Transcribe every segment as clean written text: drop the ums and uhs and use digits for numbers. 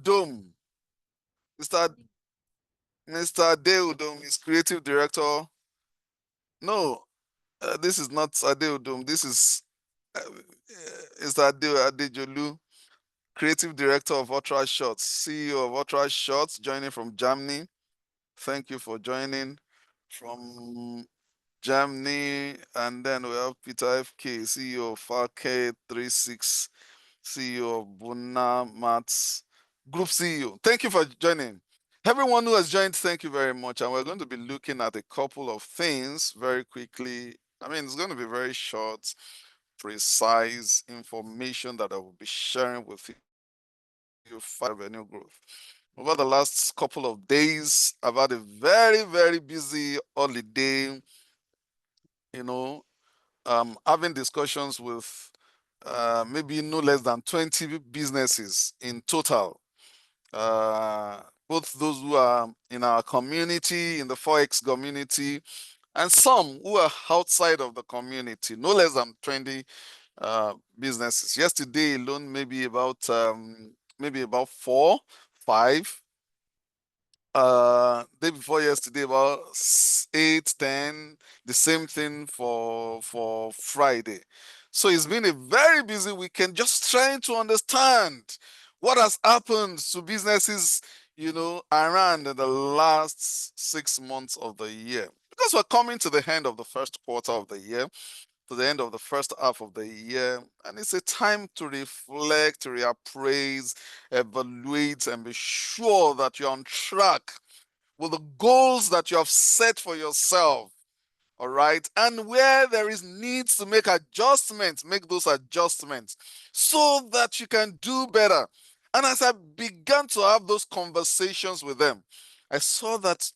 Dome. Mr. Mr. Adeudom is creative director. No, this is not Adeudom. This is Mr. Adejolu, creative director of Ultra Shots, CEO of Ultra Shots, joining from Germany. Thank you for joining from Germany. And then we have Peter FK, CEO of Falke 36, CEO of Buna Mats, Group CEO. Thank you for joining. Everyone who has joined, thank you very much. And we're going to be looking at a couple of things very quickly. I mean, it's going to be very short, precise information that I will be sharing with you for revenue growth. Over the last couple of days, I've had a very, very busy holiday, you know, having discussions with maybe no less than 20 businesses in total. Both those who are in our community, in the Forex community, and some who are outside of the community, no less than 20 businesses. Yesterday alone, maybe about four, five. Day before yesterday, about 8, 10. The same thing for Friday. So it's been a very busy weekend, just trying to understand what has happened to businesses, around the last 6 months of the year. Because we're coming to the end of the first quarter of the year, to the end of the first half of the year, and it's a time to reflect, reappraise, evaluate, and be sure that you're on track with the goals that you have set for yourself. All right, and where there is needs to make adjustments, make those adjustments so that you can do better. And as I began to have those conversations with them, I saw that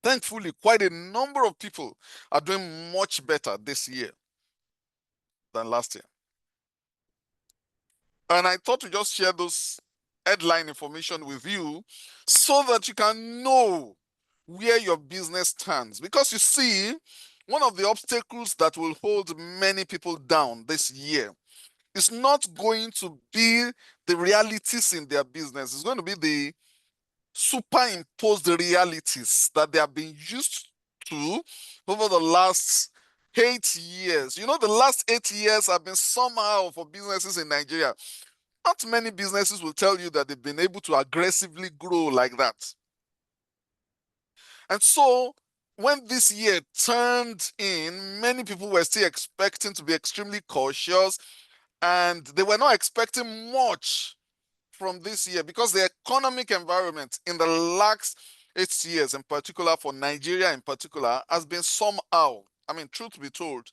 thankfully quite a number of people are doing much better this year than last year. And I thought to just share those headline information with you so that you can know where your business stands. Because you see, one of the obstacles that will hold many people down this year is not going to be the realities in their business. It's going to be the superimposed realities that they have been used to over the last 8 years. The last 8 years have been somehow for businesses in Nigeria. Not many businesses will tell you that they've been able to aggressively grow like that. And so when this year turned in, many people were still expecting to be extremely cautious, and they were not expecting much from this year because the economic environment in the last 8 years, in particular for Nigeria in particular, has been somehow, I mean, truth be told,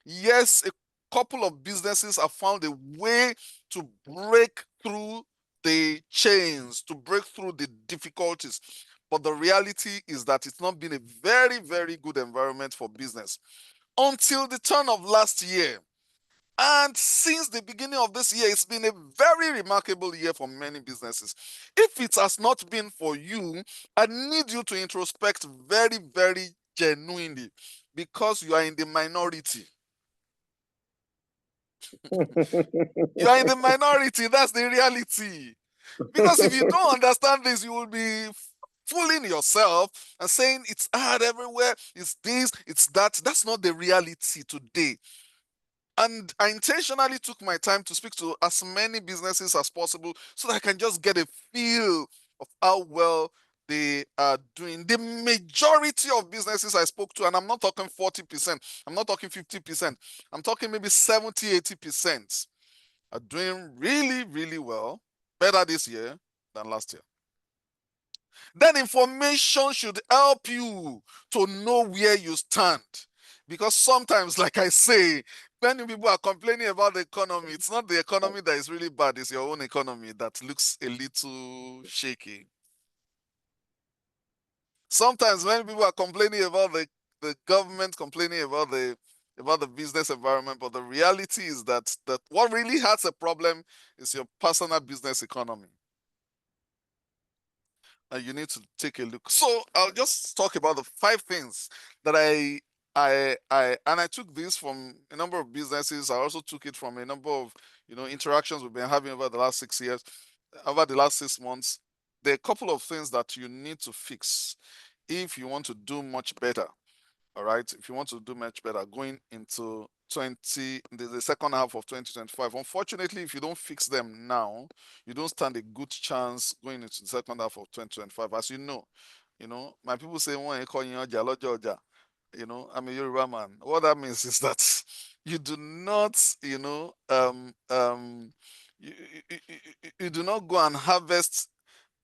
yes, a couple of businesses have found a way to break through the chains, to break through the difficulties. But the reality is that it's not been a very, very good environment for business until the turn of last year. And since the beginning of this year, it's been a very remarkable year for many businesses. If it has not been for you, I need you to introspect very, very genuinely because you are in the minority. You are in the minority. That's the reality. Because if you don't understand this, you will be fooling yourself and saying it's hard everywhere, it's this, it's that. That's not the reality today. And I intentionally took my time to speak to as many businesses as possible so that I can just get a feel of how well they are doing. The majority of businesses I spoke to, and I'm not talking 40%, I'm not talking 50%, I'm talking maybe 70, 80%, are doing really, really well, better this year than last year. Then information should help you to know where you stand. Because sometimes, like I say, many people are complaining about the economy. It's not the economy that is really bad, it's your own economy that looks a little shaky. Sometimes when people are complaining about the government, complaining about the business environment, but the reality is that what really has a problem is your personal business economy. And you need to take a look. So I'll just talk about the 5 things that I took this from a number of businesses. I also took it from a number of interactions we've been having over the last 6 years. over the last 6 months, there are a couple of things that you need to fix if you want to do much better. All right, if you want to do much better going into the second half of 2025. Unfortunately, if you don't fix them now, you don't stand a good chance going into the second half of 2025. As you know, my people say one I'm a Yoruba man. What that means is that you do not, you, you do not go and harvest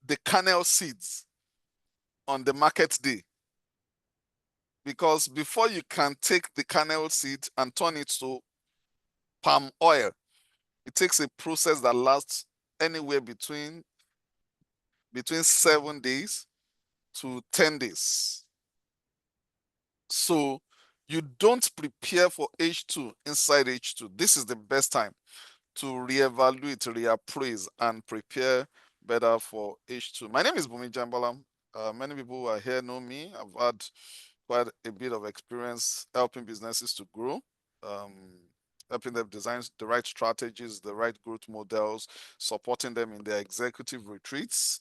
the kernel seeds on the market day, because before you can take the kernel seed and turn it to palm oil, it takes a process that lasts anywhere between 7 days to 10 days. So you don't prepare for H2 inside H2. This is the best time to reevaluate, reappraise, and prepare better for H2. My name is Bunmi Jembola. Many people who are here know me. I've had quite a bit of experience helping businesses to grow, helping them design the right strategies, the right growth models, supporting them in their executive retreats.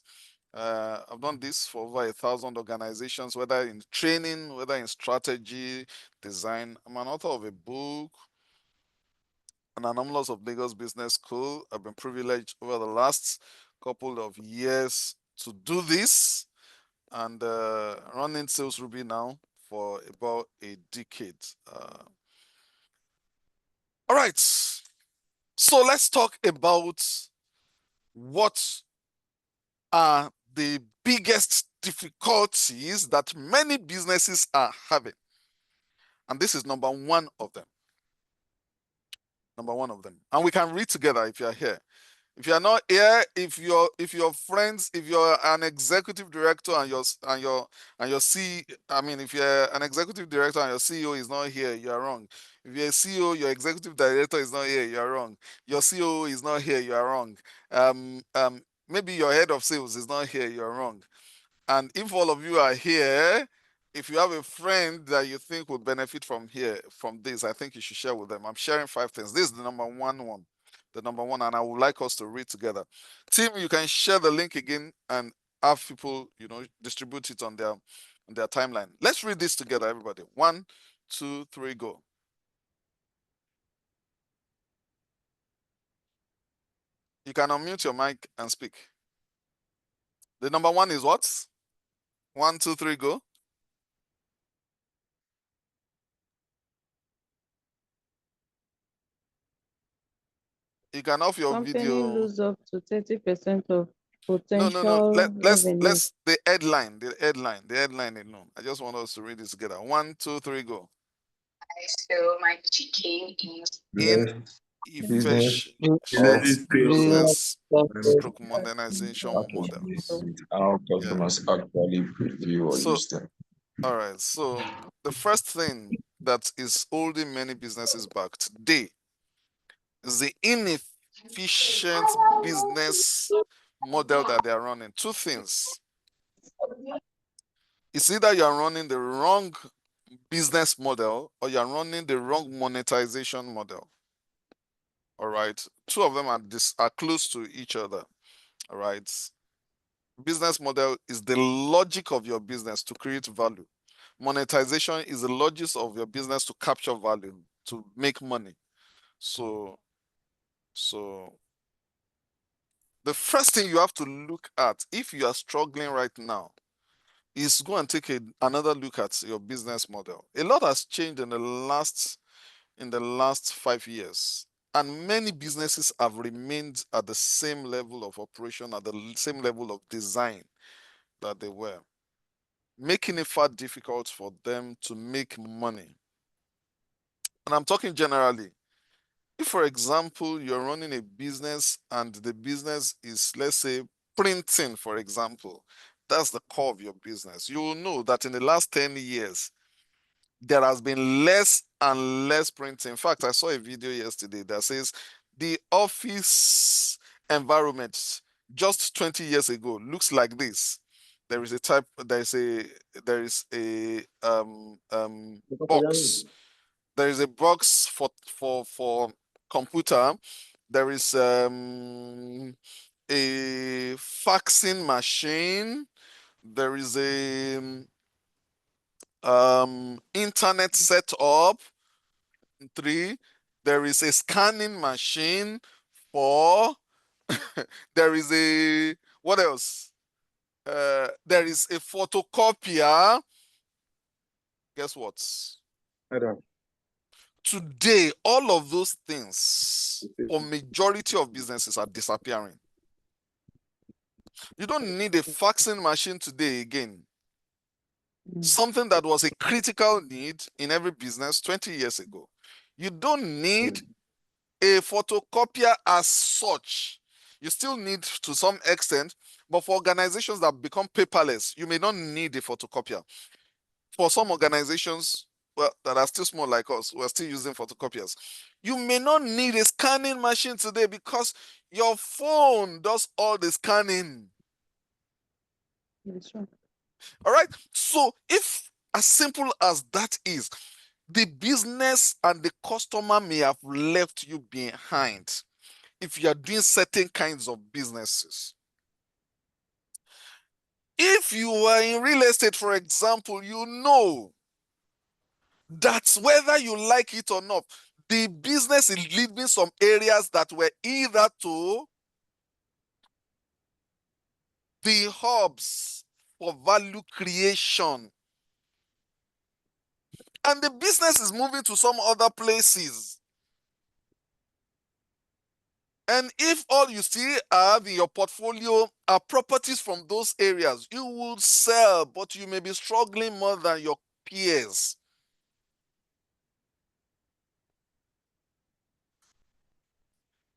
I've done this for over 1,000 organizations, whether in training, whether in strategy, design. I'm an author of a book, An Anomalous of Lagos Business School. I've been privileged over the last couple of years to do this, and running Sales Ruby now for about a decade. All right, so let's talk about what are the biggest difficulties that many businesses are having. And this is number one of them. Number one of them. And we can read together if you're here. If you're not here, if your friends, if you're an executive director and your C, I mean, if you're an executive director and your CEO is not here, you are wrong. If you're a CEO, your executive director is not here, you are wrong. Your COO is not here, you are wrong. Maybe your head of sales is not here, you are wrong. And if all of you are here, if you have a friend that you think would benefit from this, I think you should share with them. I'm sharing 5 things. This is the number one. The number one, and I would like us to read together. Team, you can share the link again and have people, distribute it on their timeline. Let's read this together, everybody. 1, 2, 3, go. You can unmute your mic and speak. The number one is what? 1, 2, 3, go. You can off your Company video. lose up to 30% of No. potential revenue. Let's the headline alone. I just want us to read this together. 1, 2, 3, go. So my chicken is Inefficient Business business stroke Okay, modernization models. how Yeah. customers actually view or So, use them. all right. So the first thing that is holding many businesses back today is the inefficient business model that they are running. Two things. It's either you are running the wrong business model or you're running the wrong monetization model. All right. Two of them are close to each other. All right. Business model is the logic of your business to create value. Monetization is the logic of your business to capture value, to make money. So the first thing you have to look at if you are struggling right now is go and take another look at your business model. A lot has changed in the last 5 years, and many businesses have remained at the same level of operation, at the same level of design that they were, making it far difficult for them to make money. And I'm talking generally. If, for example, you're running a business and the business is, let's say, printing, for example, that's the core of your business. You will know that in the last 10 years, there has been less and less printing. In fact, I saw a video yesterday that says the office environment just 20 years ago looks like this. There is a box. There is a box for computer. There is a faxing machine. There is a internet setup. 3. There is a scanning machine. 4. There is a, what else? There is a photocopier. Guess what? I don't. Today, all of those things for majority of businesses are disappearing. You don't need a faxing machine today again. Something that was a critical need in every business 20 years ago. You don't need a photocopier as such. You still need to some extent, but for organizations that become paperless, you may not need a photocopier. For some organizations, well, that are still small like us, we're still using photocopiers. You may not need a scanning machine today because your phone does all the scanning. Yes, sir. All right. So, if as simple as that is, the business and the customer may have left you behind if you are doing certain kinds of businesses. If you are in real estate, for example, you know that whether you like it or not, the business is leaving some areas that were either to the hubs for value creation, and the business is moving to some other places. And if all you still have in your portfolio are properties from those areas, you will sell, but you may be struggling more than your peers.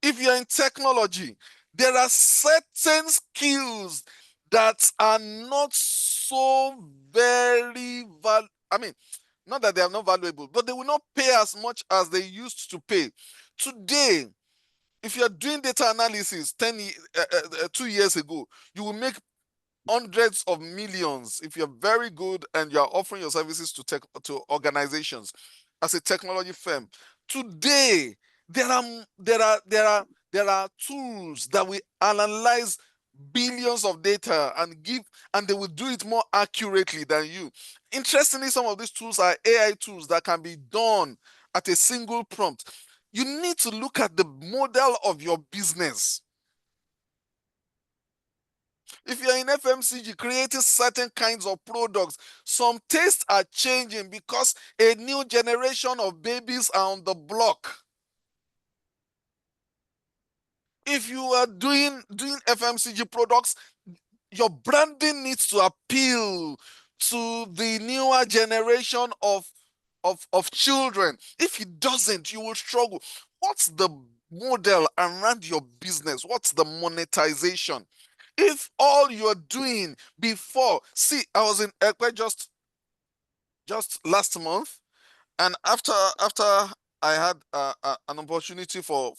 If you're in technology, there are certain skills that are not so very not that they are not valuable, but they will not pay as much as they used to pay. Today, if you're doing data analysis 2 years ago, you will make hundreds of millions if you're very good and you're offering your services to organizations as a technology firm. Today, there are tools that will analyze billions of data and they will do it more accurately than you. Interestingly, some of these tools are AI tools that can be done at a single prompt. You need to look at the model of your business. If you're in FMCG creating certain kinds of products, some tastes are changing because a new generation of babies are on the block. If you are doing FMCG products, your branding needs to appeal to the newer generation of children. If it doesn't, you will struggle. What's the model around your business? What's the monetization? If all you're doing before, see, I was in Ekpe just last month, and after I had an opportunity for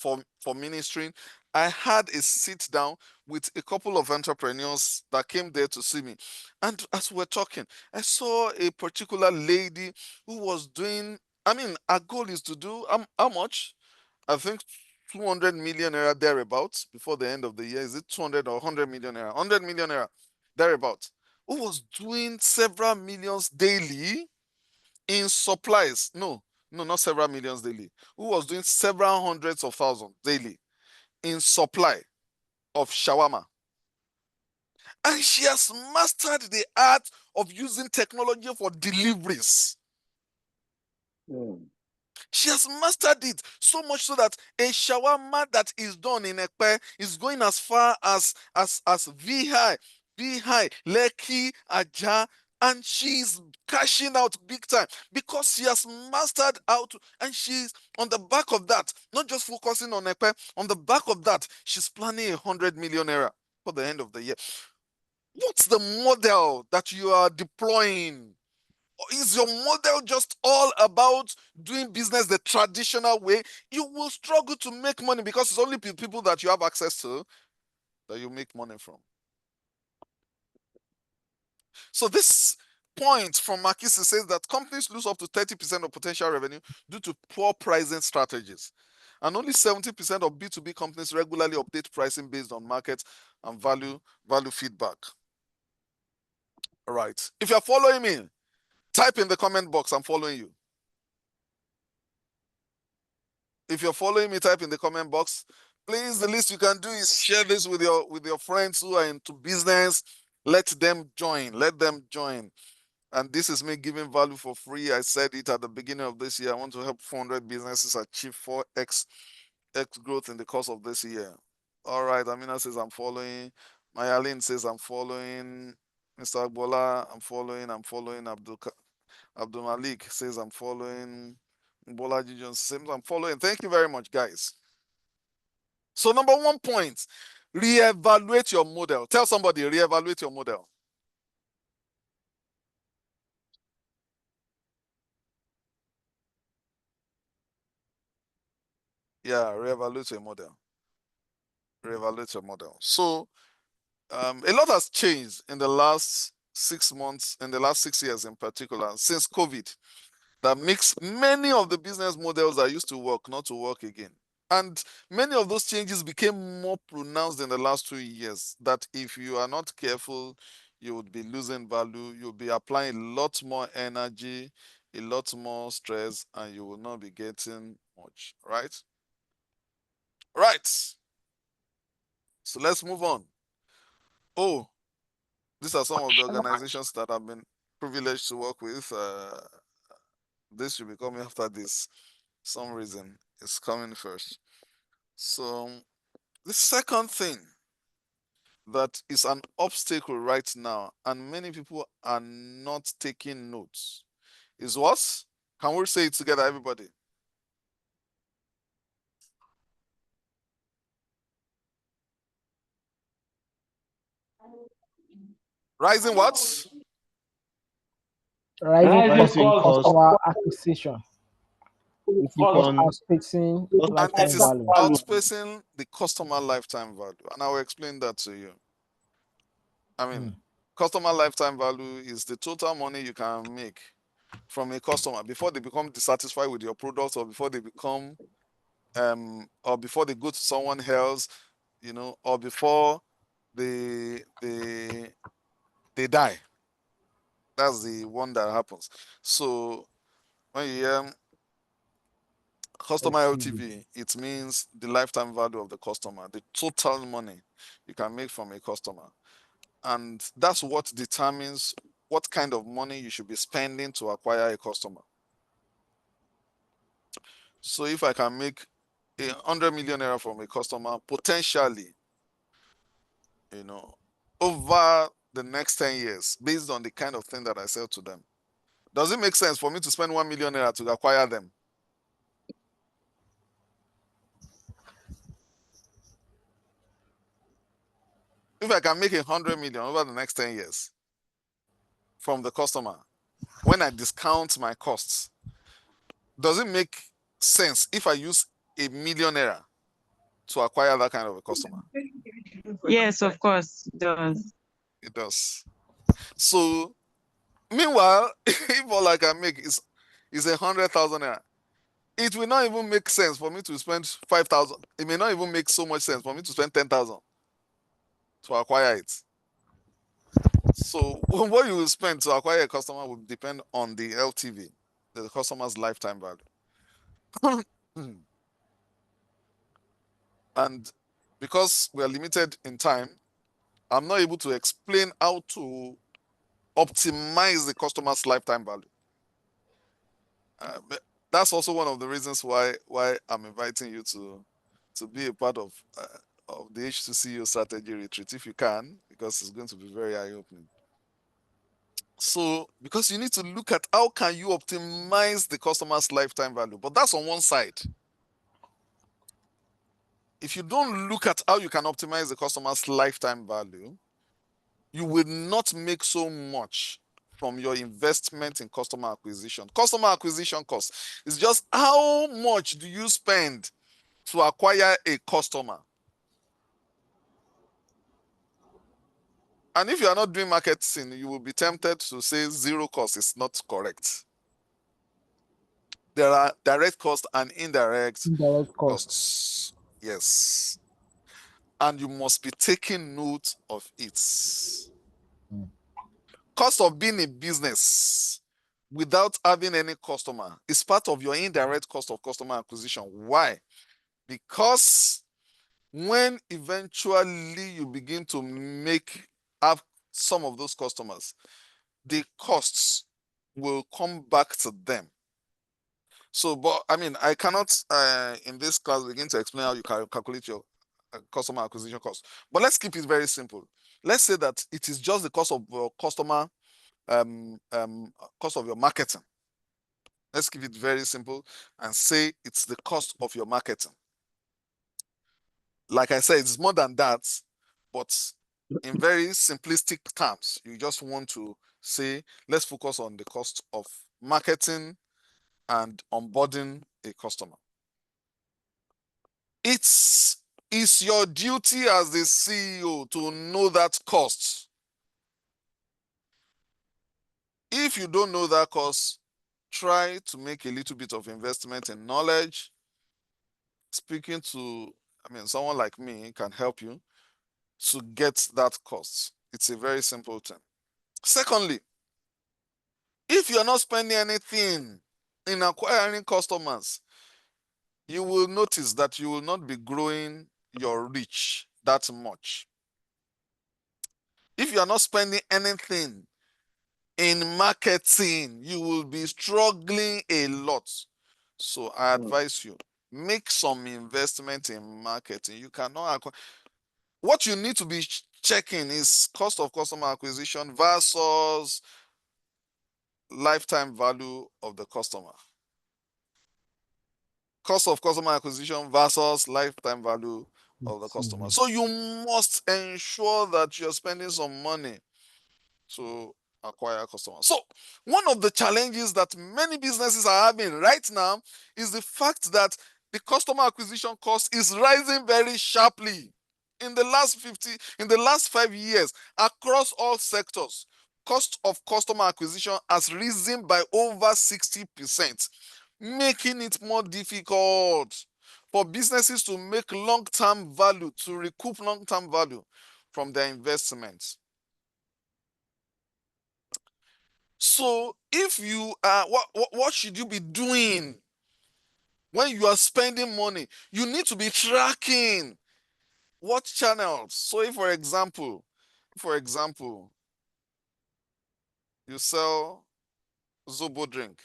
ministering, I had a sit down with a couple of entrepreneurs that came there to see me, and as we're talking, I saw a particular lady who was doing. I mean, our goal is to do how much? I think 200 million naira thereabouts before the end of the year. Is it 200 or 100 million naira? 100 million naira thereabouts. Who was doing several millions daily in supplies? No, no, not several millions daily. Who was doing several hundreds of thousands daily in supply of shawarma? And she has mastered the art of using technology for deliveries. She has mastered it so much so that a shawarma that is done in Ekpe is going as far as VI, Lekki, Aja, and she's cashing out big time because she has mastered how to, and she's on the back of that, not just focusing on Ekpe, on the back of that, she's planning 100 million naira for the end of the year. What's the model that you are deploying? Is your model just all about doing business the traditional way? You will struggle to make money because it's only people that you have access to that you make money from. So this point from McKinsey says that companies lose up to 30% of potential revenue due to poor pricing strategies. And only 70% of B2B companies regularly update pricing based on market and value feedback. All right. If you're following me, type in the comment box, I'm following you. If you're following me, type in the comment box. Please, the least you can do is share this with your friends who are into business. Let them join. Let them join. And this is me giving value for free. I said it at the beginning of this year. I want to help 400 businesses achieve 4x growth in the course of this year. All right. Amina says I'm following. Mayalin says I'm following. Mr. Agbola, I'm following. Abdul Malik says I'm following. Bolaji Jones says I'm following. Thank you very much, guys. So number 1 point, reevaluate your model. Tell somebody, reevaluate your model. Yeah, reevaluate your model. Reevaluate your model. So a lot has changed in the last 6 months, in the last 6 years in particular, since COVID, that makes many of the business models that used to work not to work again. And many of those changes became more pronounced in the last 2 years, that if you are not careful, you would be losing value, you'll be applying a lot more energy, a lot more stress, and you will not be getting much, right? Right. So let's move on. Oh, these are some of the organizations that I've been privileged to work with. This should be coming after this. Some reason it's coming first. So the second thing that is an obstacle right now, and many people are not taking notes, is what? Can we say it together, everybody? Rising what? Rising cost. customer acquisition. Keep It is on outpacing And it lifetime is value. outpacing the customer lifetime value. And I will explain that to you. I mean, customer lifetime value is the total money you can make from a customer before they become dissatisfied with your product, or before they become or before they go to someone else, or before they die. That's the one that happens. So when you hear customer LTV, it means the lifetime value of the customer, the total money you can make from a customer. And that's what determines what kind of money you should be spending to acquire a customer. So if I can make 100 million naira from a customer, potentially, over the next 10 years, based on the kind of thing that I sell to them, does it make sense for me to spend 1 million naira to acquire them? If I can make 100 million over the next 10 years from the customer, when I discount my costs, does it make sense if I use 1 million naira to acquire that kind of a customer? Yes, of course, it does. It does. So, meanwhile, if all I can make is 100,000 naira, it will not even make sense for me to spend 5,000. It may not even make so much sense for me to spend 10,000 to acquire it. So what you will spend to acquire a customer will depend on the LTV, the customer's lifetime value. And because we are limited in time, I'm not able to explain how to optimize the customer's lifetime value. But that's also one of the reasons why I'm inviting you to be a part of the H2CEO strategy retreat, if you can, because it's going to be very eye-opening. So, because you need to look at how can you optimize the customer's lifetime value, but that's on one side. If you don't look at how you can optimize the customer's lifetime value, you will not make so much from your investment in customer acquisition. Customer acquisition cost is just how much do you spend to acquire a customer. And if you are not doing marketing, you will be tempted to say zero cost is not correct. There are direct costs and indirect Indirect cost. costs. Yes. And you must be taking note of it. Cost of being a business without having any customer is part of your indirect cost of customer acquisition. Why? Because when eventually you begin to have some of those customers, the costs will come back to them. So, but I mean, I cannot in this class begin to explain how you calculate your customer acquisition cost. But let's keep it very simple. Let's say that it is just the cost of your customer, cost of your marketing. Let's keep it very simple and say it's the cost of your marketing. Like I said, it's more than that, but in very simplistic terms, you just want to say, let's focus on the cost of marketing and onboarding a customer. It's your duty as the CEO to know that cost. If you don't know that cost, try to make a little bit of investment in knowledge. Speaking to, someone like me can help you to get that cost. It's a very simple thing. Secondly, if you're not spending anything in acquiring customers, you will notice that you will not be growing your reach that much. If you are not spending anything in marketing, you will be struggling a lot. So I advise you, make some investment in marketing. You cannot acquire. What you need to be checking is cost of customer acquisition versus lifetime value of the customer. Cost of customer acquisition versus lifetime value of the customer. So you must ensure that you're spending some money to acquire customers. So one of the challenges that many businesses are having right now is the fact that the customer acquisition cost is rising very sharply. In the last 5 years, across all sectors, cost of customer acquisition has risen by over 60%, making it more difficult for businesses to make long-term value, to recoup long-term value from their investments. So if you are, what should you be doing when you are spending money? You need to be tracking what channels. So if, for example, you sell Zobo drink,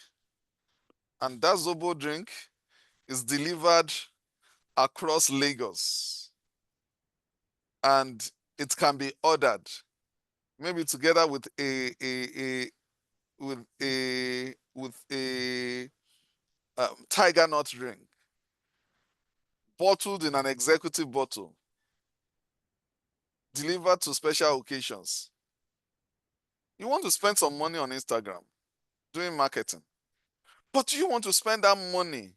and that Zobo drink is delivered across Lagos, and it can be ordered, maybe together with a tiger nut drink, bottled in an executive bottle, delivered to special occasions. You want to spend some money on Instagram doing marketing, but you want to spend that money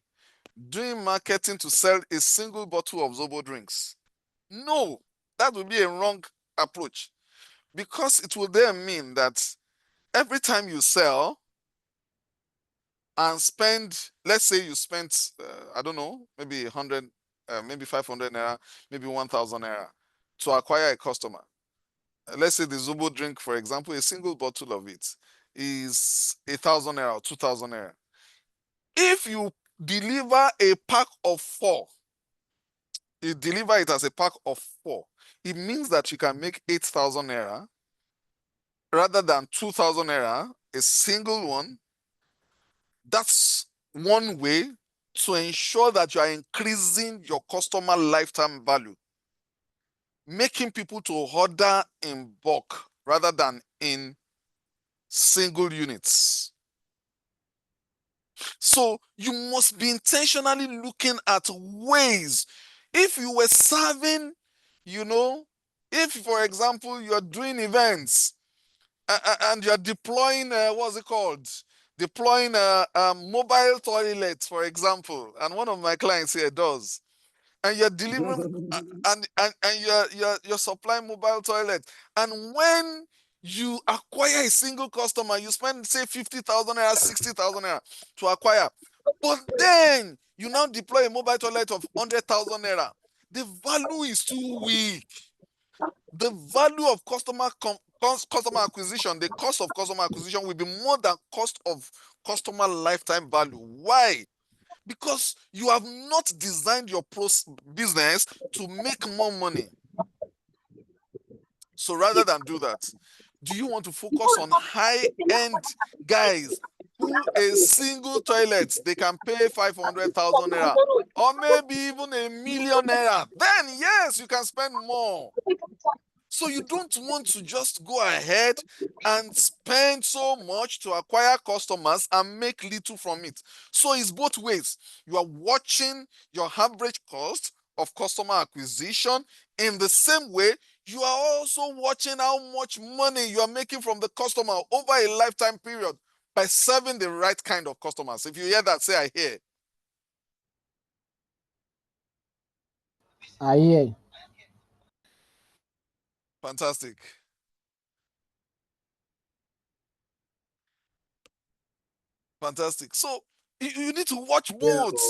doing marketing to sell a single bottle of Zobo drinks? No, that would be a wrong approach, because it will then mean that every time you sell and spend, let's say you spent, I don't know, maybe 100, maybe 500 naira, maybe 1,000 naira to acquire a customer. Let's say the Zobo drink, for example, a single bottle of it is 1,000 naira or 2,000 naira. If you deliver a pack of 4, you deliver it as a pack of 4, it means that you can make 8,000 naira rather than 2,000 naira, a single one. That's one way to ensure that you are increasing your customer lifetime value, making people to order in bulk rather than in single units. So you must be intentionally looking at ways. If you were serving, if, for example, you're doing events and you're deploying, what's it called? Deploying a mobile toilet, for example, and one of my clients here does, and you're delivering and you're supplying mobile toilet, and when you acquire a single customer, you spend, say, 50,000 naira, 60,000 naira to acquire. But then you now deploy a mobile toilet of 100,000 naira. The value is too weak. The value of customer acquisition, the cost of customer acquisition will be more than cost of customer lifetime value. Why? Because you have not designed your business to make more money. So rather than do that, do you want to focus on high-end guys who a single toilet, they can pay 500,000 naira or maybe even 1,000,000 naira? Then yes, you can spend more. So you don't want to just go ahead and spend so much to acquire customers and make little from it. So it's both ways. You are watching your average cost of customer acquisition. In the same way, you are also watching how much money you are making from the customer over a lifetime period by serving the right kind of customers. If you hear that, say I hear. I hear. Fantastic. Fantastic. So you need to watch both.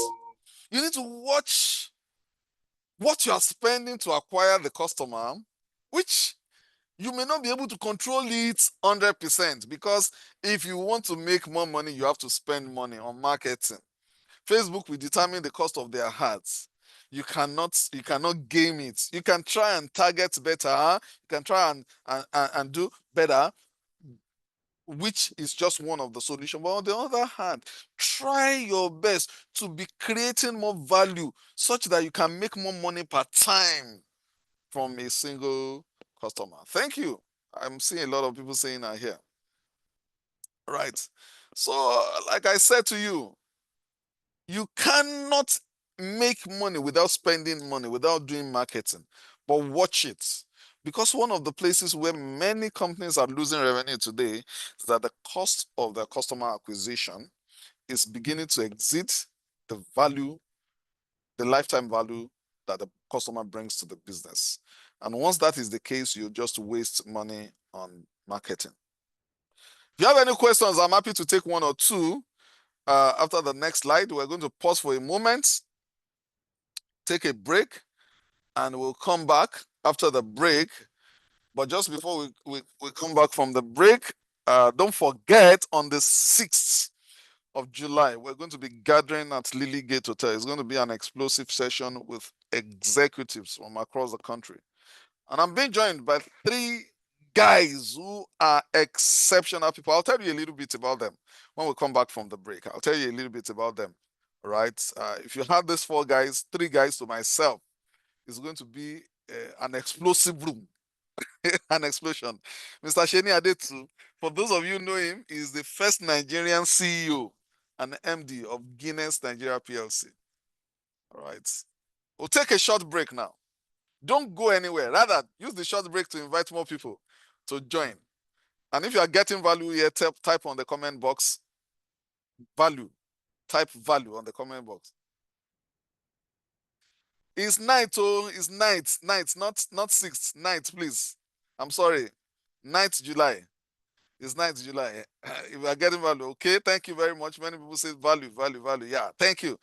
You need to watch what you are spending to acquire the customer, which you may not be able to control it 100%, because if you want to make more money, you have to spend money on marketing. Facebook will determine the cost of their ads. You cannot game it. You can try and target better. You can try and do better, which is just one of the solutions. But on the other hand, try your best to be creating more value such that you can make more money per time from a single customer. Thank you. I'm seeing a lot of people saying that here. Right. So, like I said to you, you cannot make money without spending money, without doing marketing. But watch it. Because one of the places where many companies are losing revenue today is that the cost of their customer acquisition is beginning to exceed the value, the lifetime value that the customer brings to the business. And once that is the case, you just waste money on marketing. If you have any questions, I'm happy to take one or two. After the next slide, we're going to pause for a moment, take a break, and we'll come back after the break. But just before we come back from the break, don't forget, on the 6th of July, we're going to be gathering at Lily Gate Hotel. It's going to be an explosive session with executives from across the country. And I'm being joined by 3 guys who are exceptional people. I'll tell you a little bit about them when we come back from the break. I'll tell you a little bit about them. All right. If you have these 4 guys, 3 guys to myself, it's going to be an explosive room, an explosion. Mr. Sheni Adetu, for those of you who know him, is the first Nigerian CEO and MD of Guinness Nigeria PLC. All right. We'll take a short break now. Don't go anywhere. Rather, use the short break to invite more people to join. And if you are getting value here, type on the comment box, value. Type value on the comment box. It's night, oh, it's night, not 6th, night, please. I'm sorry, 9th July. It's 9th July. If you are getting value, okay, thank you very much. Many people say value. Yeah, thank you.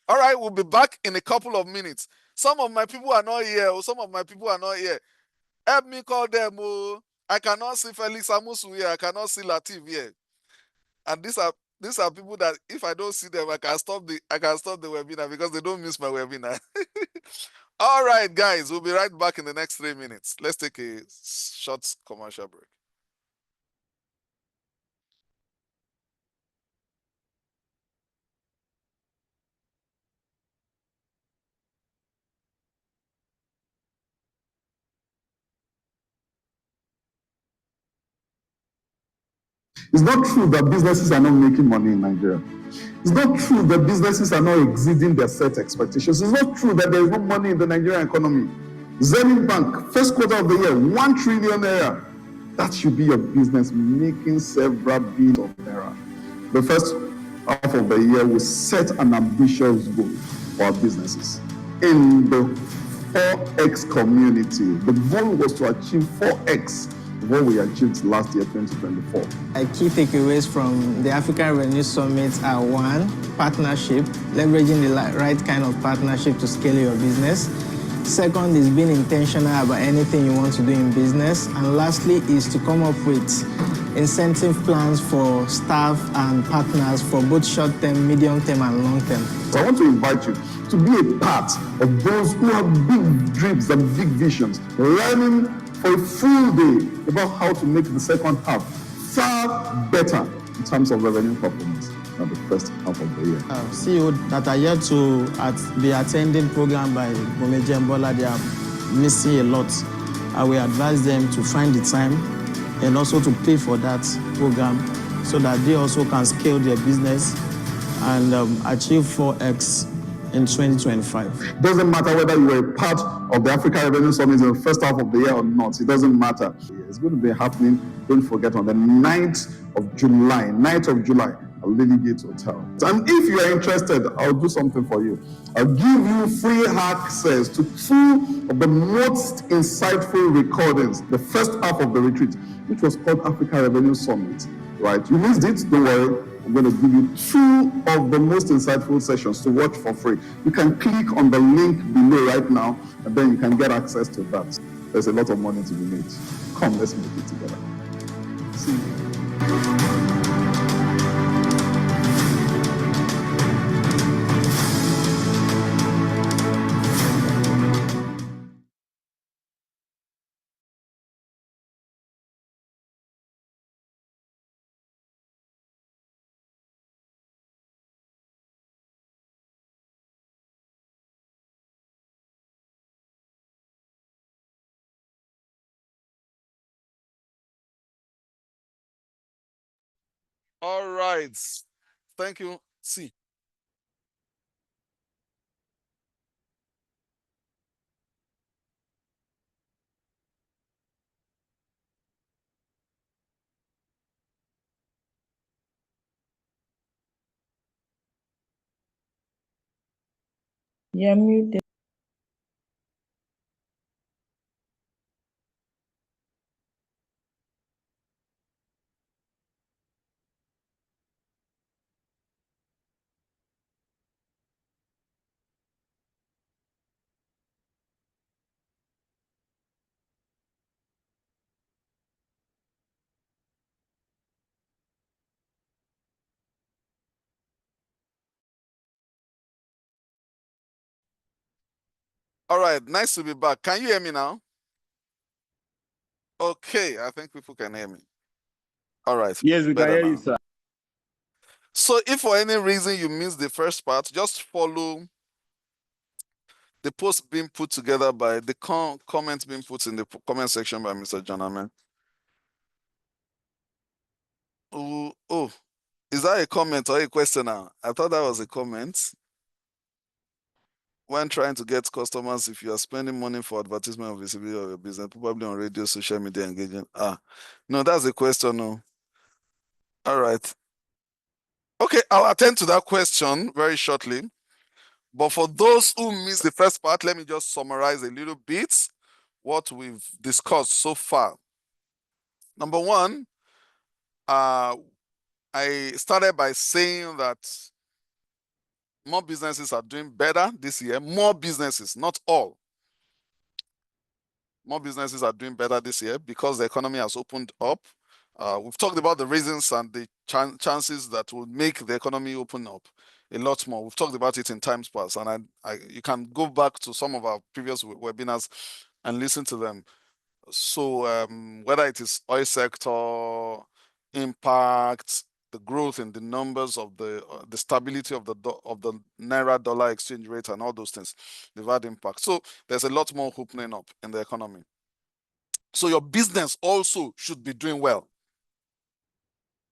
All right, we'll be back in a couple of minutes. Some of my people are not here. Help me call them. Oh, I cannot see Felix Amusu here. I cannot see Latif here. And these are people that if I don't see them, I can stop the webinar because they don't miss my webinar. All right, guys, we'll be right back in the next 3 minutes. Let's take a short commercial break. It's not true that businesses are not making money in Nigeria. It's not true that businesses are not exceeding their set expectations. It's not true that there is no money in the Nigerian economy. Zenith Bank, first quarter of the year, 1 trillion naira. That should be your business making several billions of naira. The first half of the year, we set an ambitious goal for our businesses. In the 4X community, the goal was to achieve 4X of what we achieved last year, 2024. Key takeaways from the African Revenue Summit are: one, partnership, leveraging the right kind of partnership to scale your business. Second is being intentional about anything you want to do in business. And lastly is to come up with incentive plans for staff and partners for both short-term, medium-term, and long-term. So I want to invite you to be a part of those who have big dreams and big visions, learning for a full day about how to make the second half far better in terms of revenue performance than the first half of the year. CEO that are yet to be attending program by Bunmi Jembola, they are missing a lot. I will advise them to find the time and also to pay for that program so that they also can scale their business and achieve 4x in 2025. Doesn't matter whether you were a part of the Africa Revenue Summit in the first half of the year or not. It doesn't matter. It's going to be happening, don't forget, on the 9th of July, at Lily Gate Hotel. And if you are interested, I'll do something for you. I'll give you free access to 2 of the most insightful recordings, the first half of the retreat, which was called Africa Revenue Summit, right? You missed it, don't worry. I'm going to give you 2 of the most insightful sessions to watch for free. You can click on the link below right now, and then you can get access to that. There's a lot of money to be made. Come, let's make it together. See you. All right. Thank you. See. You're muted. All right. Nice to be back. Can you hear me now? Okay. I think people can hear me. All right. Yes, we can hear you, now. sir. So if for any reason you missed the first part, just follow the post being put together by the comments being put in the comment section by Mr. Jonaman. Oh, is that a comment or a question now? I thought that was a comment. When trying to get customers, if you are spending money for advertisement or visibility of your business, probably on radio, social media engagement. No, that's a question. No. All right. Okay, I'll attend to that question very shortly. But for those who missed the first part, let me just summarize a little bit what we've discussed so far. Number one, I started by saying that more businesses are doing better this year. More businesses, not all. More businesses are doing better this year because the economy has opened up. We've talked about the reasons and the chances that will make the economy open up a lot more. We've talked about it in times past, and you can go back to some of our previous webinars and listen to them. So whether it is oil sector, impact, the growth in the numbers of the stability of the naira dollar exchange rate and all those things, they've had impact. So there's a lot more opening up in the economy. So your business also should be doing well.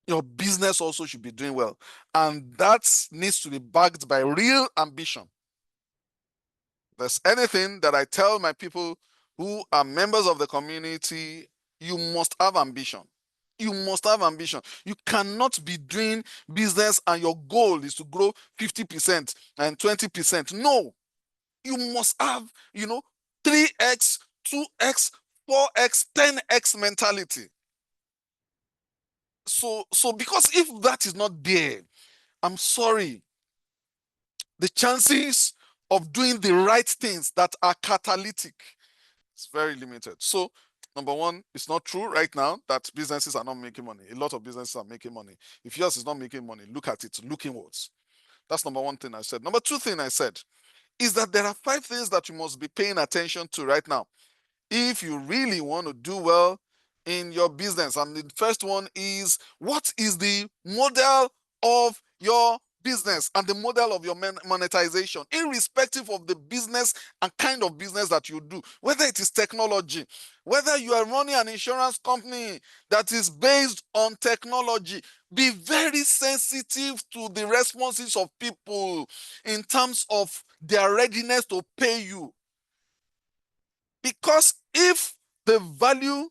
Your business also should be doing well. And that needs to be backed by real ambition. If there's anything that I tell my people who are members of the community, you must have ambition. You must have ambition. You cannot be doing business and your goal is to grow 50% and 20%. No, you must have, 3x, 2x, 4x, 10x mentality. So because if that is not there, I'm sorry, the chances of doing the right things that are catalytic is very limited. So number one, it's not true right now that businesses are not making money. A lot of businesses are making money. If yours is not making money, look at it, look inwards. That's number one thing I said. Number two thing I said is that there are 5 things that you must be paying attention to right now if you really want to do well in your business. And the first one is, what is the model of your business and the model of your monetization, irrespective of the business and kind of business that you do, whether it is technology, whether you are running an insurance company that is based on technology. Be very sensitive to the responses of people in terms of their readiness to pay you. Because if the value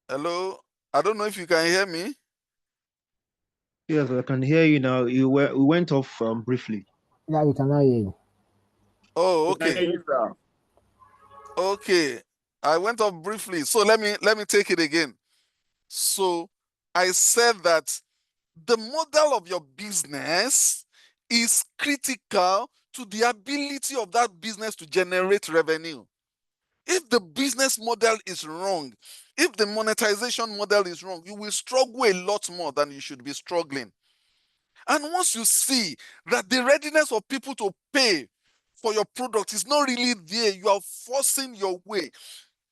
hello, I don't know if you can hear me. Yes, I can hear you now. We went off briefly. Yeah, we can hear you. Oh, We can hear okay. you, sir. Okay. I went off briefly. So let me take it again. So I said that the model of your business is critical to the ability of that business to generate revenue. If the business model is wrong, if the monetization model is wrong, you will struggle a lot more than you should be struggling. And once you see that the readiness of people to pay for your product is not really there, you are forcing your way.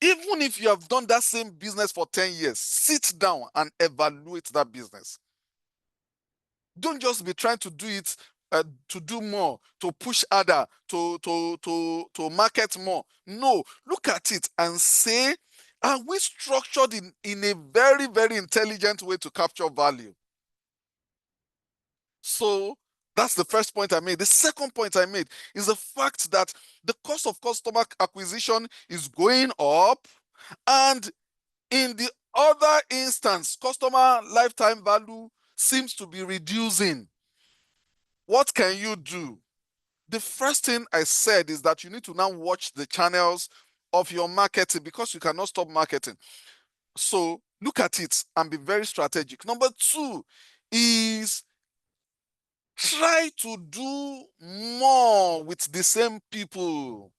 Even if you have done that same business for 10 years, sit down and evaluate that business. Don't just be trying to do it to do more, to push harder, to market more. No, look at it and say, are we structured in a very, very intelligent way to capture value? So that's the first point I made. The second point I made is the fact that the cost of customer acquisition is going up, and in the other instance, customer lifetime value seems to be reducing. What can you do? The first thing I said is that you need to now watch the channels of your marketing, because you cannot stop marketing. So look at it and be very strategic. Number two is try to do more with the same people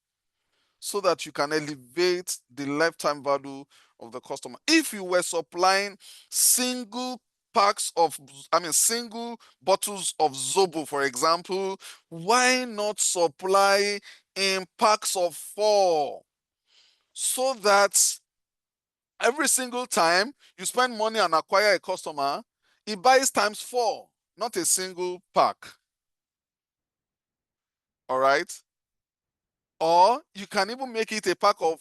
so that you can elevate the lifetime value of the customer. If you were supplying single single bottles of Zobo, for example, why not supply in packs of 4, so that every single time you spend money and acquire a customer, he buys times 4, not a single pack. All right. Or you can even make it a pack of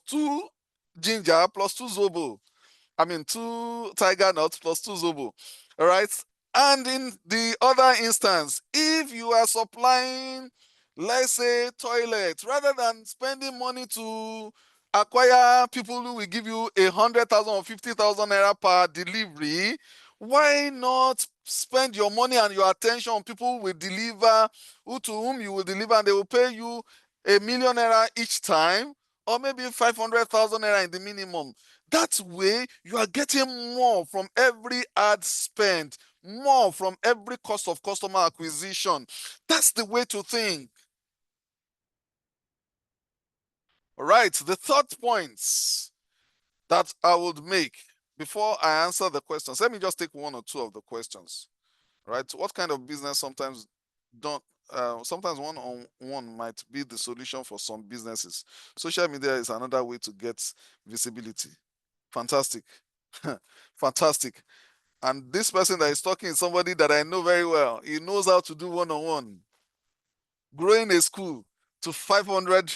2 ginger plus 2 Zobo. 2 tiger nuts plus 2 Zobo. All right. And in the other instance, if you are supplying, let's say, toilets, rather than spending money to acquire people who will give you 100,000 or 50,000 naira per delivery, why not spend your money and your attention on people who will deliver, to whom you will deliver, and they will pay you 1,000,000 naira each time, or maybe 500,000 naira in the minimum. That way, you are getting more from every ad spend, more from every cost of customer acquisition. That's the way to think. All right, the third point that I would make before I answer the questions, let me just take 1 or 2 of the questions. Right? What kind of business sometimes don't sometimes one-on-one might be the solution for some businesses. Social media is another way to get visibility. Fantastic. Fantastic. And this person that is talking is somebody that I know very well. He knows how to do one-on-one. Growing a school to 500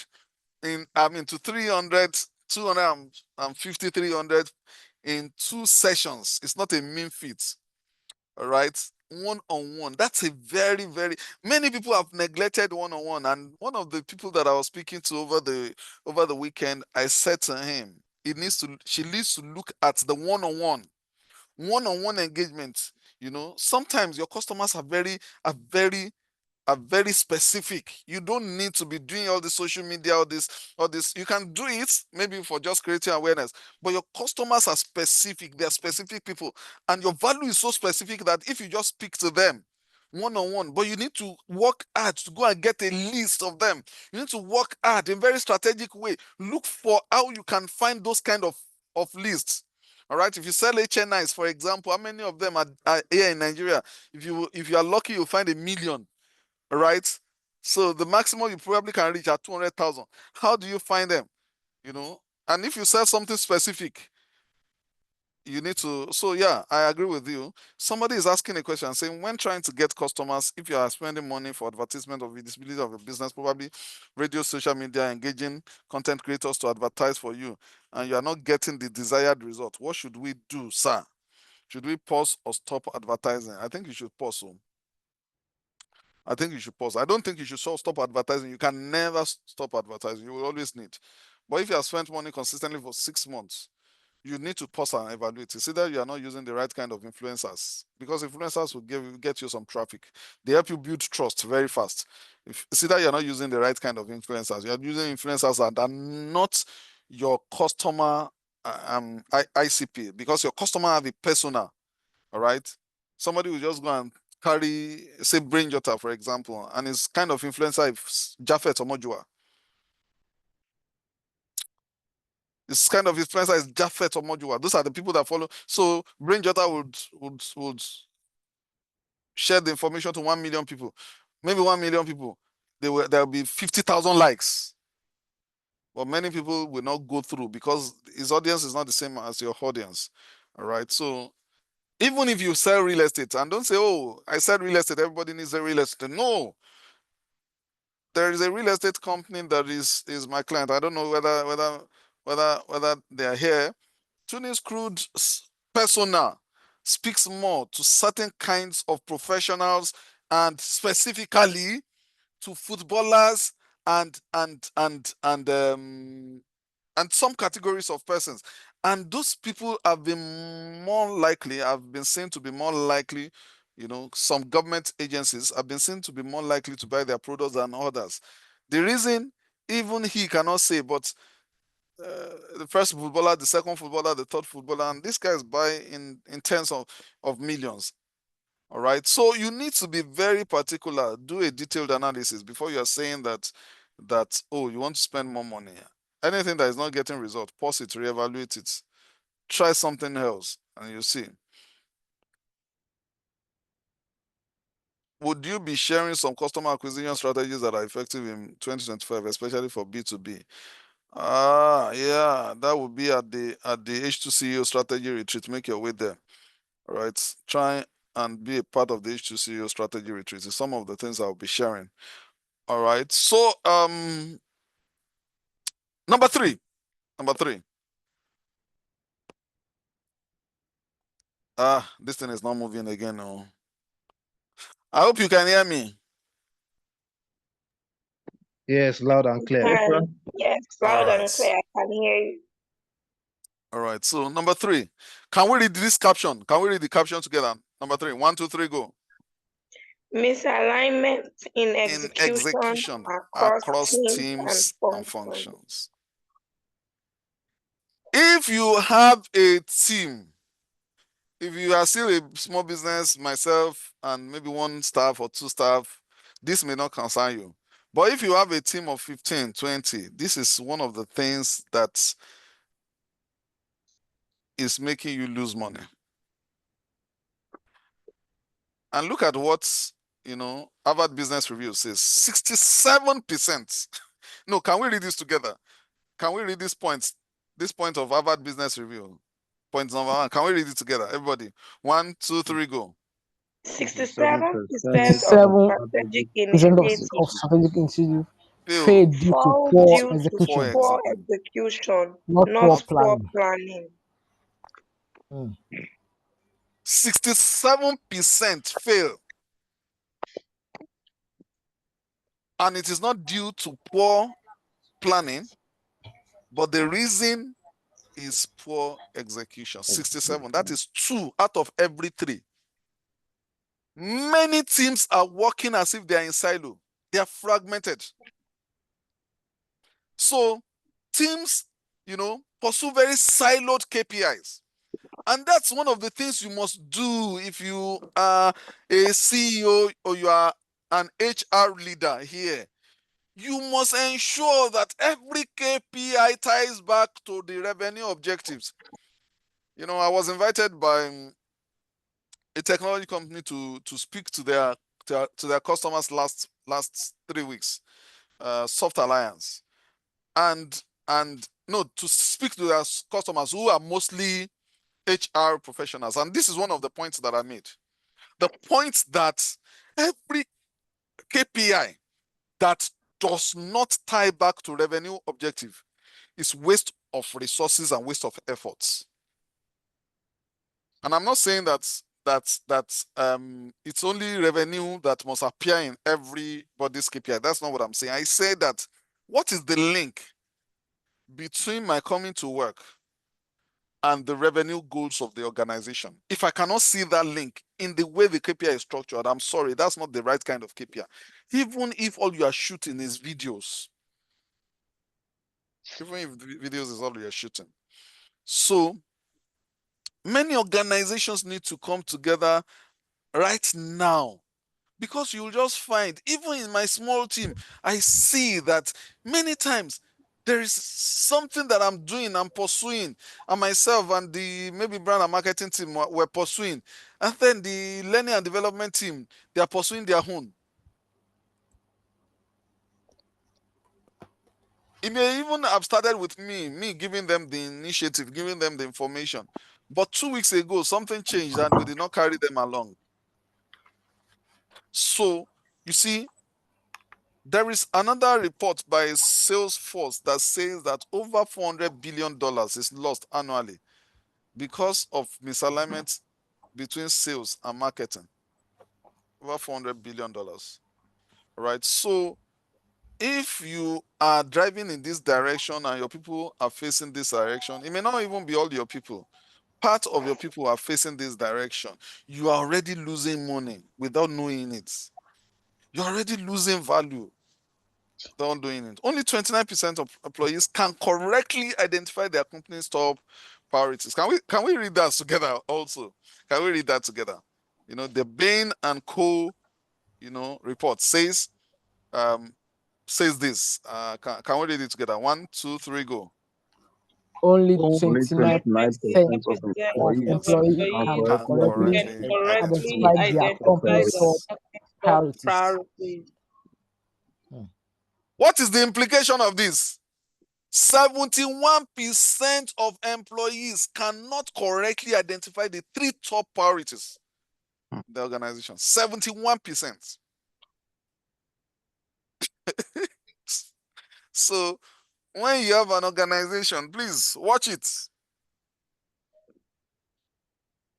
to 300, 250, 300 in 2 sessions. It's not a mean feat. All right. one-on-one. That's a very, very, many people have neglected one-on-one. And one of the people that I was speaking to over the weekend, I said to him, she needs to look at the one-on-one engagement. Sometimes your customers are very specific. You don't need to be doing all the social media, all this. You can do it maybe for just creating awareness, but your customers are specific. They're specific people, and your value is so specific that if you just speak to them one-on-one, but you need to work hard to go and get a list of them. You need to work hard in a very strategic way. Look for how you can find those kind of lists. All right. If you sell HNIs, for example, how many of them are here in Nigeria? If you are lucky, you'll find 1 million. All right. So the maximum you probably can reach are 200,000. How do you find them? And if you sell something specific, you need to. So yeah, I agree with you. Somebody is asking a question saying, when trying to get customers, if you are spending money for advertisement of visibility of your business, probably radio, social media, engaging content creators to advertise for you, and you are not getting the desired result, what should we do, sir? Should we pause or stop advertising? I think you should pause. I think you should pause. I don't think you should stop advertising. You can never stop advertising. You will always need. But if you have spent money consistently for 6 months, you need to pause and evaluate. It's either you are not using the right kind of influencers, because influencers will get you some traffic. They help you build trust very fast. It's either you're not using the right kind of influencers. You're using influencers that are not your customer ICP, because your customer have a persona. All right. Somebody will just go and carry, say, Brain Jota, for example, and his kind of influencer is Japhet Omojua. This kind of influencer is Japhet Omojua. Those are the people that follow. So Brain Jota would share the information to 1 million people. Maybe 1 million people. There will be 50,000 likes. But many people will not go through because his audience is not the same as your audience. All right. So even if you sell real estate, and don't say, oh, I said real estate, everybody needs a real estate. No. There is a real estate company that is my client. I don't know whether they are here. Tunis Crude persona speaks more to certain kinds of professionals, and specifically to footballers and some categories of persons. And those people have been seen to be more likely, some government agencies have been seen to be more likely to buy their products than others. The reason, even he cannot say, but the first footballer, the second footballer, the third footballer, and these guys buy in tens of millions. All right. So you need to be very particular, do a detailed analysis before you are saying that, oh, you want to spend more money. Anything that is not getting result, pause it, reevaluate it, try something else, and you see. Would you be sharing some customer acquisition strategies that are effective in 2025, especially for B2B? Yeah, that would be at the H2CEO strategy retreat. Make your way there. All right. Try and be a part of the H2CEO strategy retreat. It's some of the things I'll be sharing. All right. So number three. This thing is not moving again. No. I hope you can hear me. Yes, loud and clear. Yes, loud and clear. I can hear you. All right. So number 3. Can we read this caption? Can we read the caption together? Number 3. 1, 2, 3, go. Misalignment in execution across teams and functions. If you have a team, if you are still a small business, myself and maybe 1 staff or 2 staff, this may not concern you. But if you have a team of 15, 20, this is one of the things that is making you lose money. And look at what, Harvard Business Review says, 67%. No, can we read this together? Can we read this point of Harvard Business Review? Point number 1. Can we read it together? Everybody. 1, 2, 3, go. 67% of strategic initiatives fail due to poor execution, not poor planning. 67% fail. And it is not due to poor planning, but the reason is poor execution. 67. That is 2 out of every 3. Many teams are working as if they are in silo. They are fragmented. So teams, pursue very siloed KPIs. And that's one of the things you must do if you are a CEO or you are an HR leader here. You must ensure that every KPI ties back to the revenue objectives. I was invited by a technology company to speak to their customers last 3 weeks, Soft Alliance, and no, to speak to their customers who are mostly HR professionals. And this is one of the points that I made. The point that every KPI that does not tie back to revenue objective is waste of resources and waste of efforts. And I'm not saying that it's only revenue that must appear in everybody's KPI. That's not what I'm saying. I say that what is the link between my coming to work and the revenue goals of the organization? If I cannot see that link in the way the KPI is structured, I'm sorry, that's not the right kind of KPI. Even if all you are shooting is videos, even if videos is all you're shooting. So many organizations need to come together right now, because you'll just find, even in my small team, I see that many times there is something that I'm pursuing, and myself and the maybe brand and marketing team were pursuing, and then the learning and development team, they are pursuing their own. It may even have started with me giving them the initiative, giving them the information. But 2 weeks ago, something changed and we did not carry them along. So, you see, there is another report by Salesforce that says that over $400 billion is lost annually because of misalignment between sales and marketing. Over $400 billion. Right? So, if you are driving in this direction and your people are facing this direction, it may not even be all your people. Part of your people are facing this direction. You are already losing money without knowing it. You're already losing value without doing it. Only 29% of employees can correctly identify their company's top priorities. Can we read that together also? Can we read that together? The Bain and Co. report says this. Can we read it together? 1, 2, 3, go. Only 29% of employees can correctly identify their company's top priorities. What is the implication of this? 71% of employees cannot correctly identify the 3 top priorities in the organization. 71%. So when you have an organization, please watch it.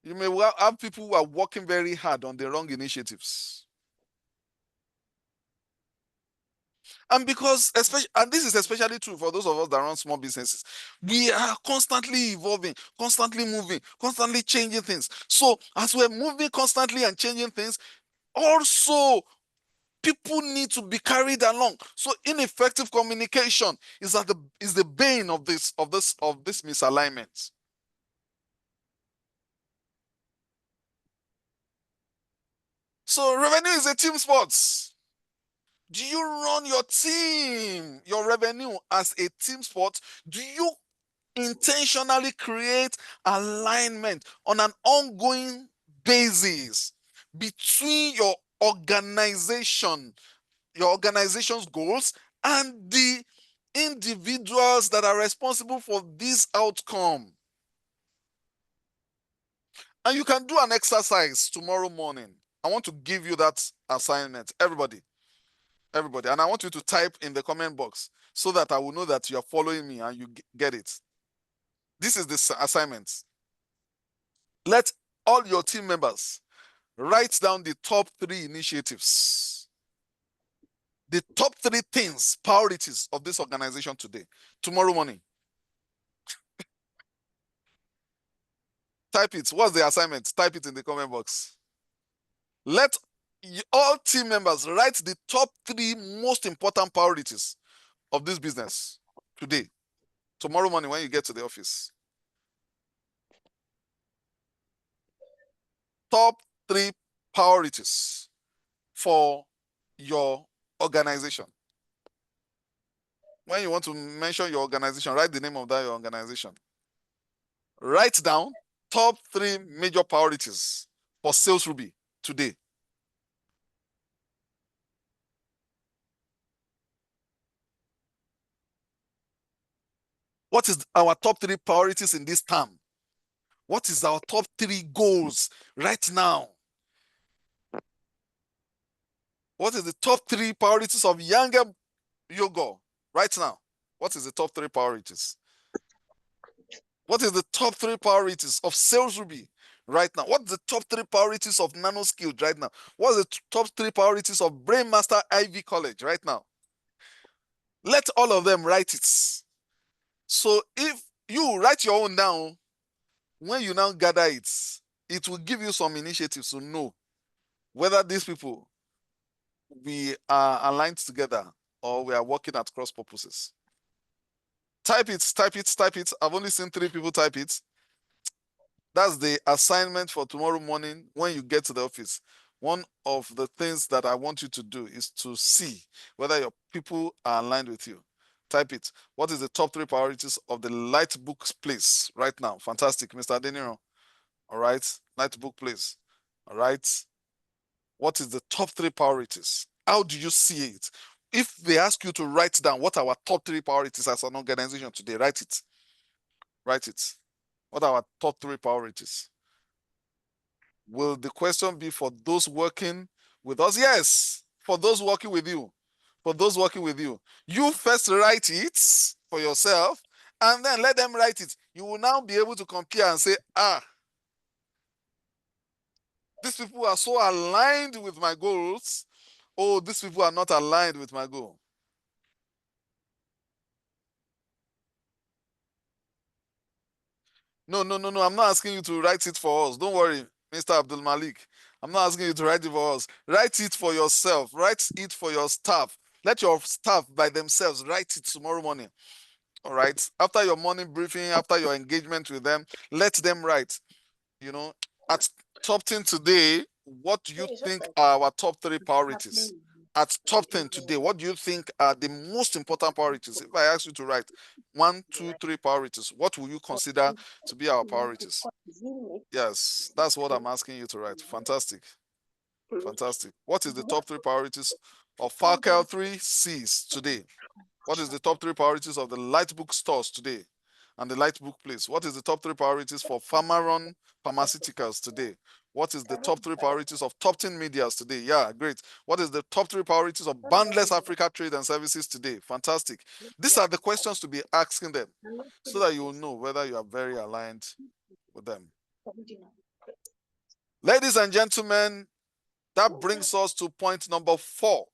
You may have people who are working very hard on the wrong initiatives. And because, and this is especially true for those of us that run small businesses, we are constantly evolving, constantly moving, constantly changing things. So as we're moving constantly and changing things, also people need to be carried along. So ineffective communication is the bane of this misalignment. So revenue is a team sport. Do you run your team, your revenue, as a team sport? Do you intentionally create alignment on an ongoing basis between your organization's goals and the individuals that are responsible for this outcome? And you can do an exercise tomorrow morning. I want to give you that assignment, everybody, and I want you to type in the comment box so that I will know that you are following me and you get it. This is the assignment. Let all your team members, write down the top 3 initiatives, the top 3 things, priorities of this organization today, tomorrow morning. Type it. What's the assignment? Type it in the comment box. Let all team members write the top 3 most important priorities of this business today, tomorrow morning when you get to the office. Top 3 priorities for your organization. When you want to mention your organization, write the name of that your organization. Write down top 3 major priorities for Sales Ruby today. What is our top 3 priorities in this term? What is our top 3 goals right now? What is the top 3 priorities of younger yoga right now? What is the top 3 priorities? What is the top 3 priorities of Sales Ruby right now? What's the top 3 priorities of Nano Skilled right now? What's the top 3 priorities of Brainmaster Ivy College right now? Let all of them write it. So if you write your own down, when you now gather it, it will give you some initiatives to know whether these people, we are aligned together or we are working at cross purposes. Type it, type it, type it. I've only seen 3 people type it. That's the assignment for tomorrow morning when you get to the office. One of the things that I want you to do is to see whether your people are aligned with you. Type it. What is the top 3 priorities of the Light Books place right now? Fantastic, Mr. Deniro. All right, Light Book place. All right. What is the top 3 priorities? How do you see it? If they ask you to write down what are our top 3 priorities as an organization today, write it. Write it. What are our top 3 priorities? Will the question be for those working with us? Yes, for those working with you. For those working with you. You first write it for yourself and then let them write it. You will now be able to compare and say, these people are so aligned with my goals. Oh, these people are not aligned with my goal. No. I'm not asking you to write it for us. Don't worry, Mr. Abdul Malik. I'm not asking you to write it for us. Write it for yourself. Write it for your staff. Let your staff by themselves write it tomorrow morning. All right. After your morning briefing, after your engagement with them, let them write. You know, at top 10 today, what do you think are our top 3 priorities? At top 10 today, what do you think are the most important priorities? If I ask you to write 1, 2, 3 priorities, what will you consider to be our priorities? Yes, that's what I'm asking you to write. Fantastic. Fantastic. What is the top 3 priorities of Falcal 3 Cs today? What is the top 3 priorities of the Lightbook stores today and the Lightbook place? What is the top 3 priorities for Pharmaron Pharmaceuticals today? What is the top 3 priorities of Top 10 Medias today? Yeah, great. What is the top 3 priorities of Boundless Africa Trade and Services today? Fantastic. These are the questions to be asking them so that you will know whether you are very aligned with them. Ladies and gentlemen, that brings us to point number 4.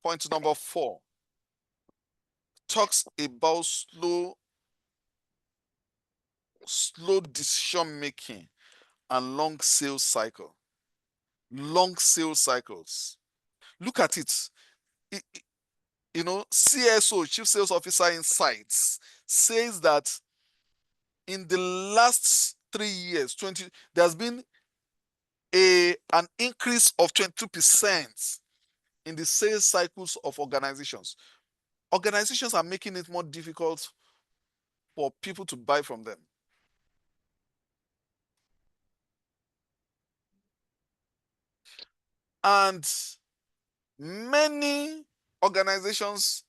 Point number 4 talks about slow decision making and long sales cycle. Long sales cycles. Look at it. You know, CSO, Chief Sales Officer Insights, says that in the last 3 years, there's been an increase of 22% in the sales cycles of organizations. Organizations are making it more difficult for people to buy from them. And many organizations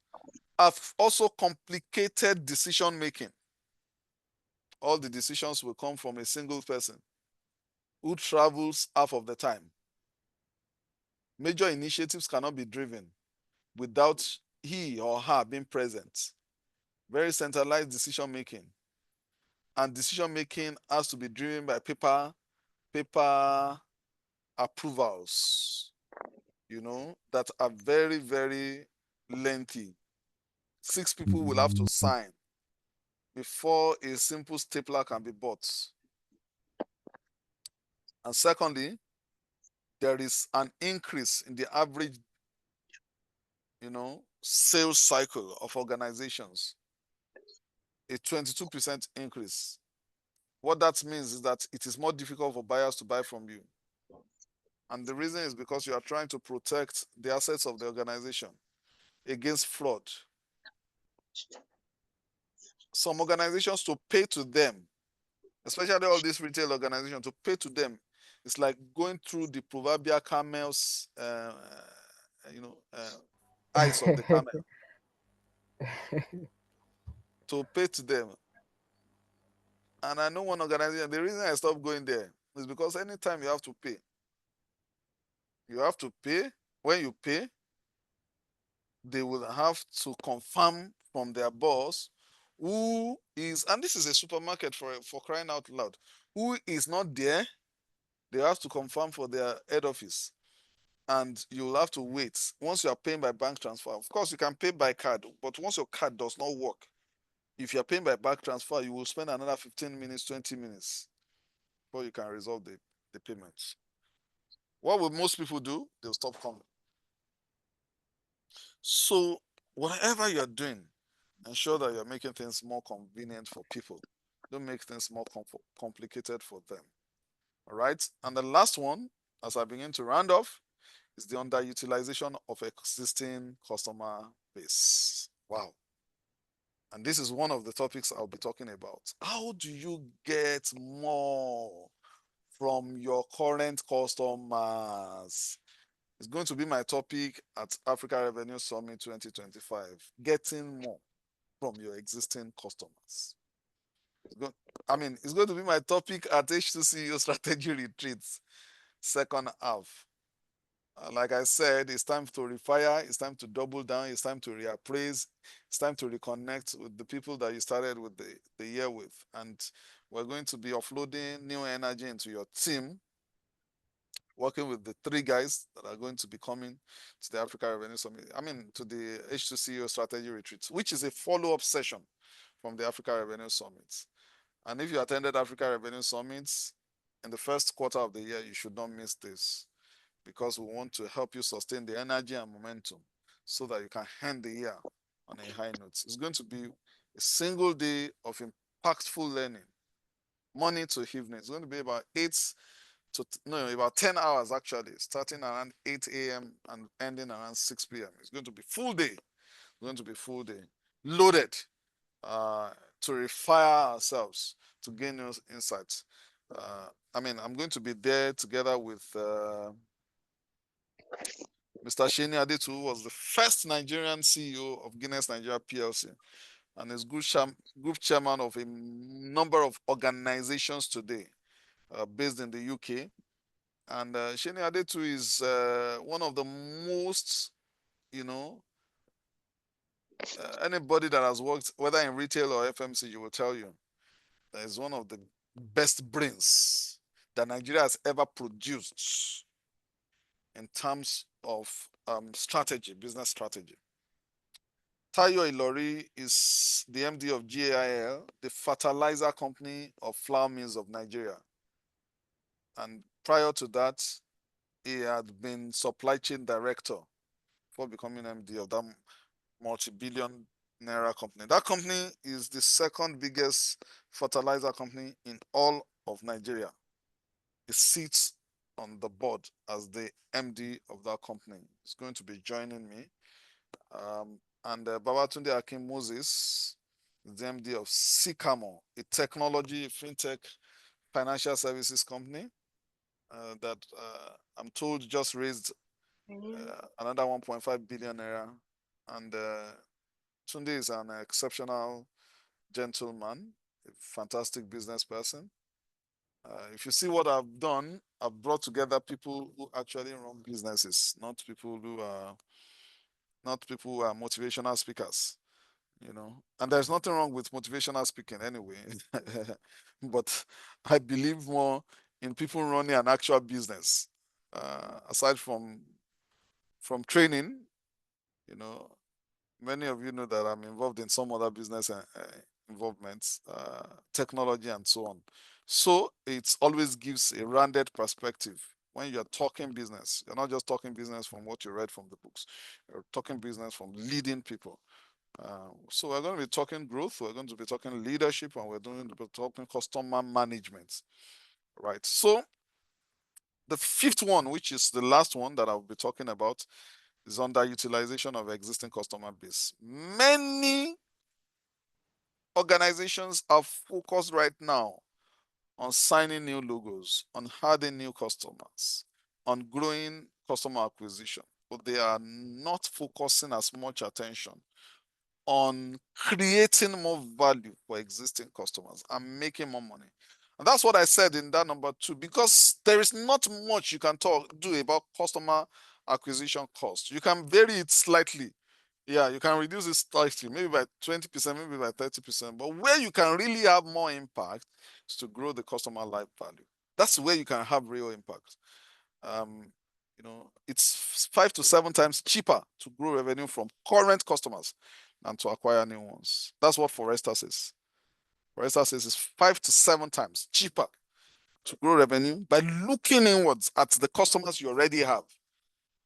have also complicated decision making. All the decisions will come from a single person who travels half of the time. Major initiatives cannot be driven without he or her being present. Very centralized decision making. and decision making has to be driven by paper approvals, that are very, very lengthy. 6 people will have to sign before a simple stapler can be bought. And secondly, there is an increase in the average, sales cycle of organizations, a 22% increase. What that means is that it is more difficult for buyers to buy from you. And the reason is because you are trying to protect the assets of the organization against fraud. Some organizations, to pay to them, especially all these retail organizations, to pay to them, it's like going through the proverbial camel's, eyes of the camel. To pay to them. And I know one organization, the reason I stopped going there is because anytime you have to pay, when you pay, they will have to confirm from their boss who is, and this is a supermarket for crying out loud, who is not there. They have to confirm for their head office. And you'll have to wait. Once you are paying by bank transfer, of course, you can pay by card, but once your card does not work, if you're paying by bank transfer, you will spend another 15 minutes, 20 minutes before you can resolve the payments. What will most people do? They'll stop coming. So whatever you're doing, ensure that you're making things more convenient for people. Don't make things more complicated for them. All right. And the last one, as I begin to round off, is the underutilization of existing customer base. Wow. And this is one of the topics I'll be talking about. How do you get more from your current customers? It's going to be my topic at Africa Revenue Summit 2025. Getting more from your existing customers. It's going to be my topic at H2CEO Strategy Retreats, second half. Like I said, it's time to refire, it's time to double down, it's time to reappraise, it's time to reconnect with the people that you started with the year with. And we're going to be offloading new energy into your team, working with the 3 guys that are going to be coming to the Africa Revenue Summit, to the H2CEO Strategy Retreat, which is a follow-up session from the Africa Revenue Summit. And if you attended Africa Revenue Summits in the first quarter of the year, you should not miss this, because we want to help you sustain the energy and momentum so that you can end the year on a high note. It's going to be a single day of impactful learning, morning to evening. It's going to be about 10 hours actually, starting around 8 a.m. and ending around 6 p.m. It's going to be full day. It's going to be full day, loaded to refire ourselves, to gain new insights. I'm going to be there together with Mr. Sheni Adetu, who was the first Nigerian CEO of Guinness Nigeria PLC, and is group chairman of a number of organizations today based in the UK. And Sheni Adetu is one of the most, anybody that has worked, whether in retail or FMCG, will tell you that is one of the best brains that Nigeria has ever produced in terms of strategy, business strategy. Tayo Ilori is the MD of GAIL, the fertilizer company of flour mills of Nigeria. And prior to that, he had been supply chain director before becoming MD of that multi-billion naira company. That company is the second biggest fertilizer company in all of Nigeria. He sits on the board as the MD of that company. He's going to be joining me. And Babatunde Akin Moses is the MD of Sycamore, a technology, fintech, financial services company that I'm told just raised another 1.5 billion naira. And Tunde is an exceptional gentleman, a fantastic business person. If you see what I've done, I've brought together people who actually run businesses, not people who are motivational speakers. And there's nothing wrong with motivational speaking anyway. But I believe more in people running an actual business. Aside from training, many of you know that I'm involved in some other business involvements, technology and so on. So it always gives a rounded perspective when you're talking business. You're not just talking business from what you read from the books. You're talking business from leading people. So we're going to be talking growth, we're going to be talking leadership, and we're going to be talking customer management, right? So the fifth one, which is the last one that I'll be talking about, is underutilization of existing customer base. Many organizations are focused right now on signing new logos, on adding new customers, on growing customer acquisition, but they are not focusing as much attention on creating more value for existing customers and making more money. And that's what I said in that number 2, because there is not much you can do about customer acquisition cost. You can vary it slightly. Yeah, you can reduce it slightly, maybe by 20%, maybe by 30%. But where you can really have more impact is to grow the customer life value. That's where you can have real impact. It's 5 to 7 times cheaper to grow revenue from current customers than to acquire new ones. That's what Forrester says. Forrester says it's 5 to 7 times cheaper to grow revenue by looking inwards at the customers you already have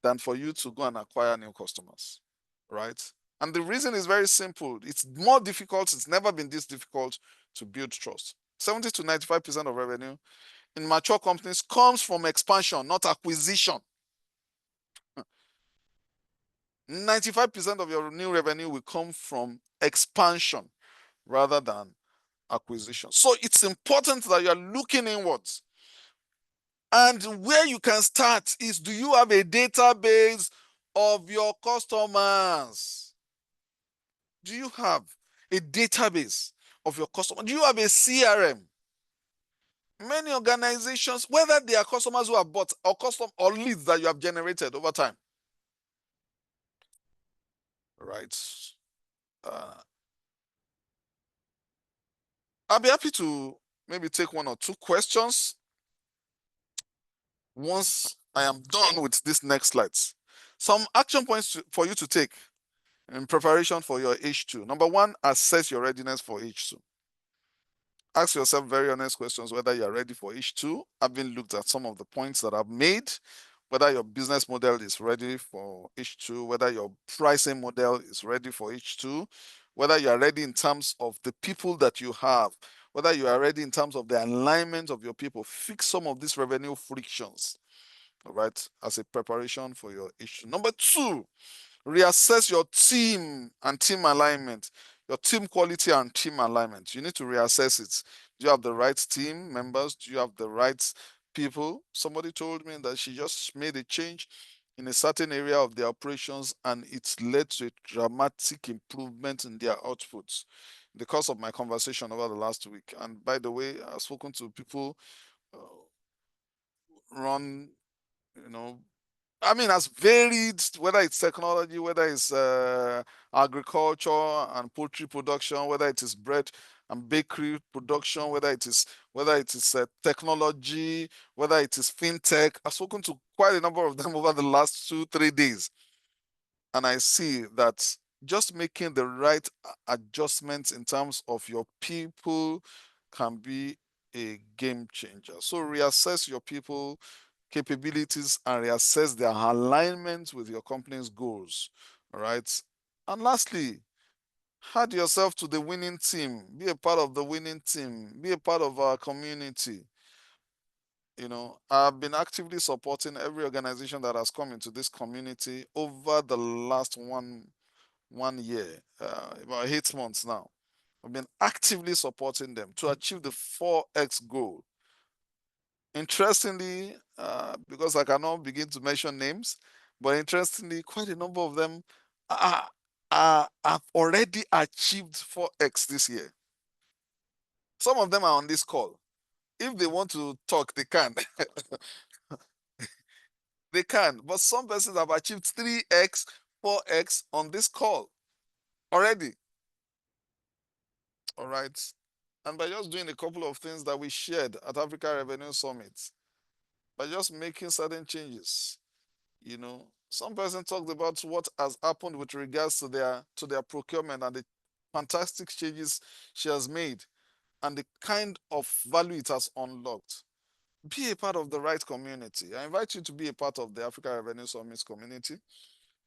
than for you to go and acquire new customers, right? And the reason is very simple. It's more difficult. It's never been this difficult to build trust. 70 to 95% of revenue in mature companies comes from expansion, not acquisition. 95% of your new revenue will come from expansion rather than acquisition. So it's important that you're looking inwards. And where you can start is, do you have a database of your customers? Do you have a database of your customers? Do you have a CRM? Many organizations, whether they are customers who have bought or leads that you have generated over time, right? I'll be happy to maybe take 1 or 2 questions once I am done with this next slides. Some action points for you to take in preparation for your H2. Number 1, assess your readiness for H2. Ask yourself very honest questions whether you're ready for H2, having looked at some of the points that I've made, whether your business model is ready for H2, whether your pricing model is ready for H2, whether you are ready in terms of the people that you have, whether you are ready in terms of the alignment of your people. Fix some of these revenue frictions, all right, as a preparation for your H2. Number 2, reassess your team and team alignment, your team quality and team alignment. You need to reassess it. Do you have the right team members? Do you have the right people? Somebody told me that she just made a change in a certain area of the operations and it led to a dramatic improvement in their outputs in the course of my conversation over the last week. And by the way, I've spoken to people run, as varied, whether it's technology, whether it's agriculture and poultry production, whether it is bread and bakery production, whether it is technology, whether it is fintech. I've spoken to quite a number of them over the last 2-3 days, and I see that just making the right adjustments in terms of your people can be a game changer. So reassess your people capabilities and reassess their alignment with your company's goals. All right. And lastly, add yourself to the winning team. Be a part of the winning team. Be a part of our community. I've been actively supporting every organization that has come into this community over the last one year, about 8 months now. I've been actively supporting them to achieve the 4x goal. Interestingly, because I cannot begin to mention names, but interestingly, quite a number of them have already achieved 4x this year. Some of them are on this call. If they want to talk, they can. They can. But some persons have achieved 3x, 4x on this call already. All right. And by just doing a couple of things that we shared at Africa Revenue Summit, by just making certain changes, some person talked about what has happened with regards to their procurement and the fantastic changes she has made and the kind of value it has unlocked. Be a part of the right community. I invite you to be a part of the Africa Revenue Summit community,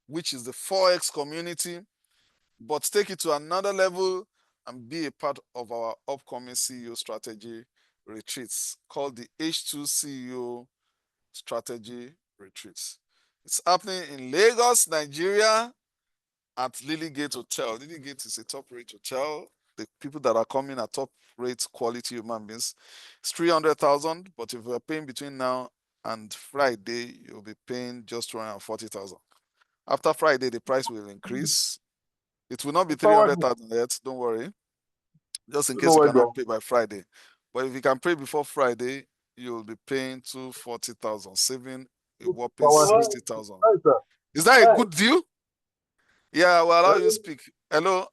which is the 4X community, but take it to another level and be a part of our upcoming CEO strategy retreats called the H2 CEO strategy retreats. It's happening in Lagos, Nigeria at Lily Gate Hotel. Lily Gate is a top rate hotel. The people that are coming are top rate quality human beings. It's 300,000, but if you're paying between now and Friday, you'll be paying just 240,000. After Friday, the price will increase. It will not be 300,000 yet, don't worry. Just in case you cannot pay by Friday. But if you can pay before Friday, you'll be paying 240,000, saving a whopping 60,000. Is that a good deal? Yeah, well, allow you to speak. Hello,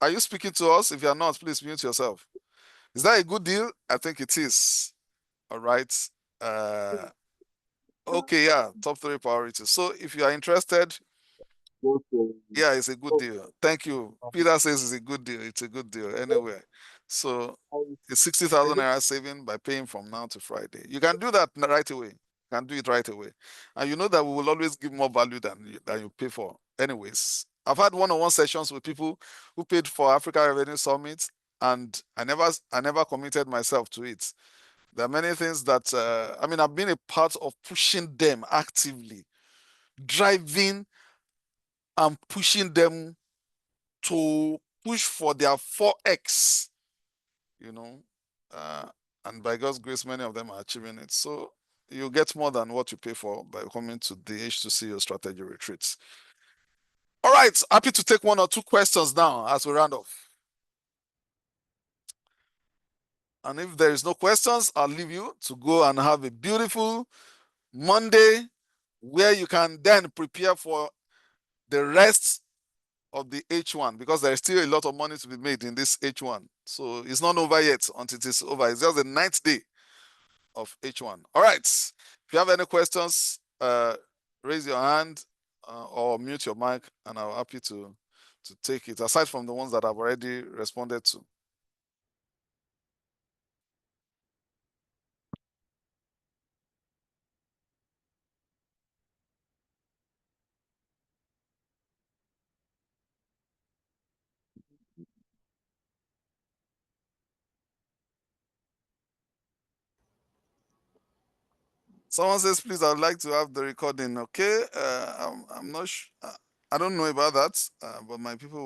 are you speaking to us? If you are not, please mute yourself. Is that a good deal? I think it is. All right. Okay, yeah, top 3 priorities. So if you are interested, yeah, it's a good deal. Thank you. Peter says it's a good deal. It's a good deal anyway. So it's 60,000 naira saving by paying from now to Friday. You can do that right away. You can do it right away. And you know that we will always give more value than you pay for. Anyways, I've had one-on-one sessions with people who paid for Africa Revenue Summit, and I never committed myself to it. There are many things that I've been a part of pushing them actively, driving and pushing them to push for their 4X, you know, uh, and by God's grace, many of them are achieving it. So you get more than what you pay for by coming to the H2CEO strategy retreats. All right, happy to take 1 or 2 questions now as we round off. And if there is no questions, I'll leave you to go and have a beautiful Monday where you can then prepare for the rest of the H1, because there is still a lot of money to be made in this H1. So it's not over yet until it is over. It's just the 9th day of H1. All right. If you have any questions, raise your hand or mute your mic, and I'm happy to take it, aside from the ones that I've already responded to. Someone says, please, I'd like to have the recording. Okay. I'm not sure. I don't know about that, but my people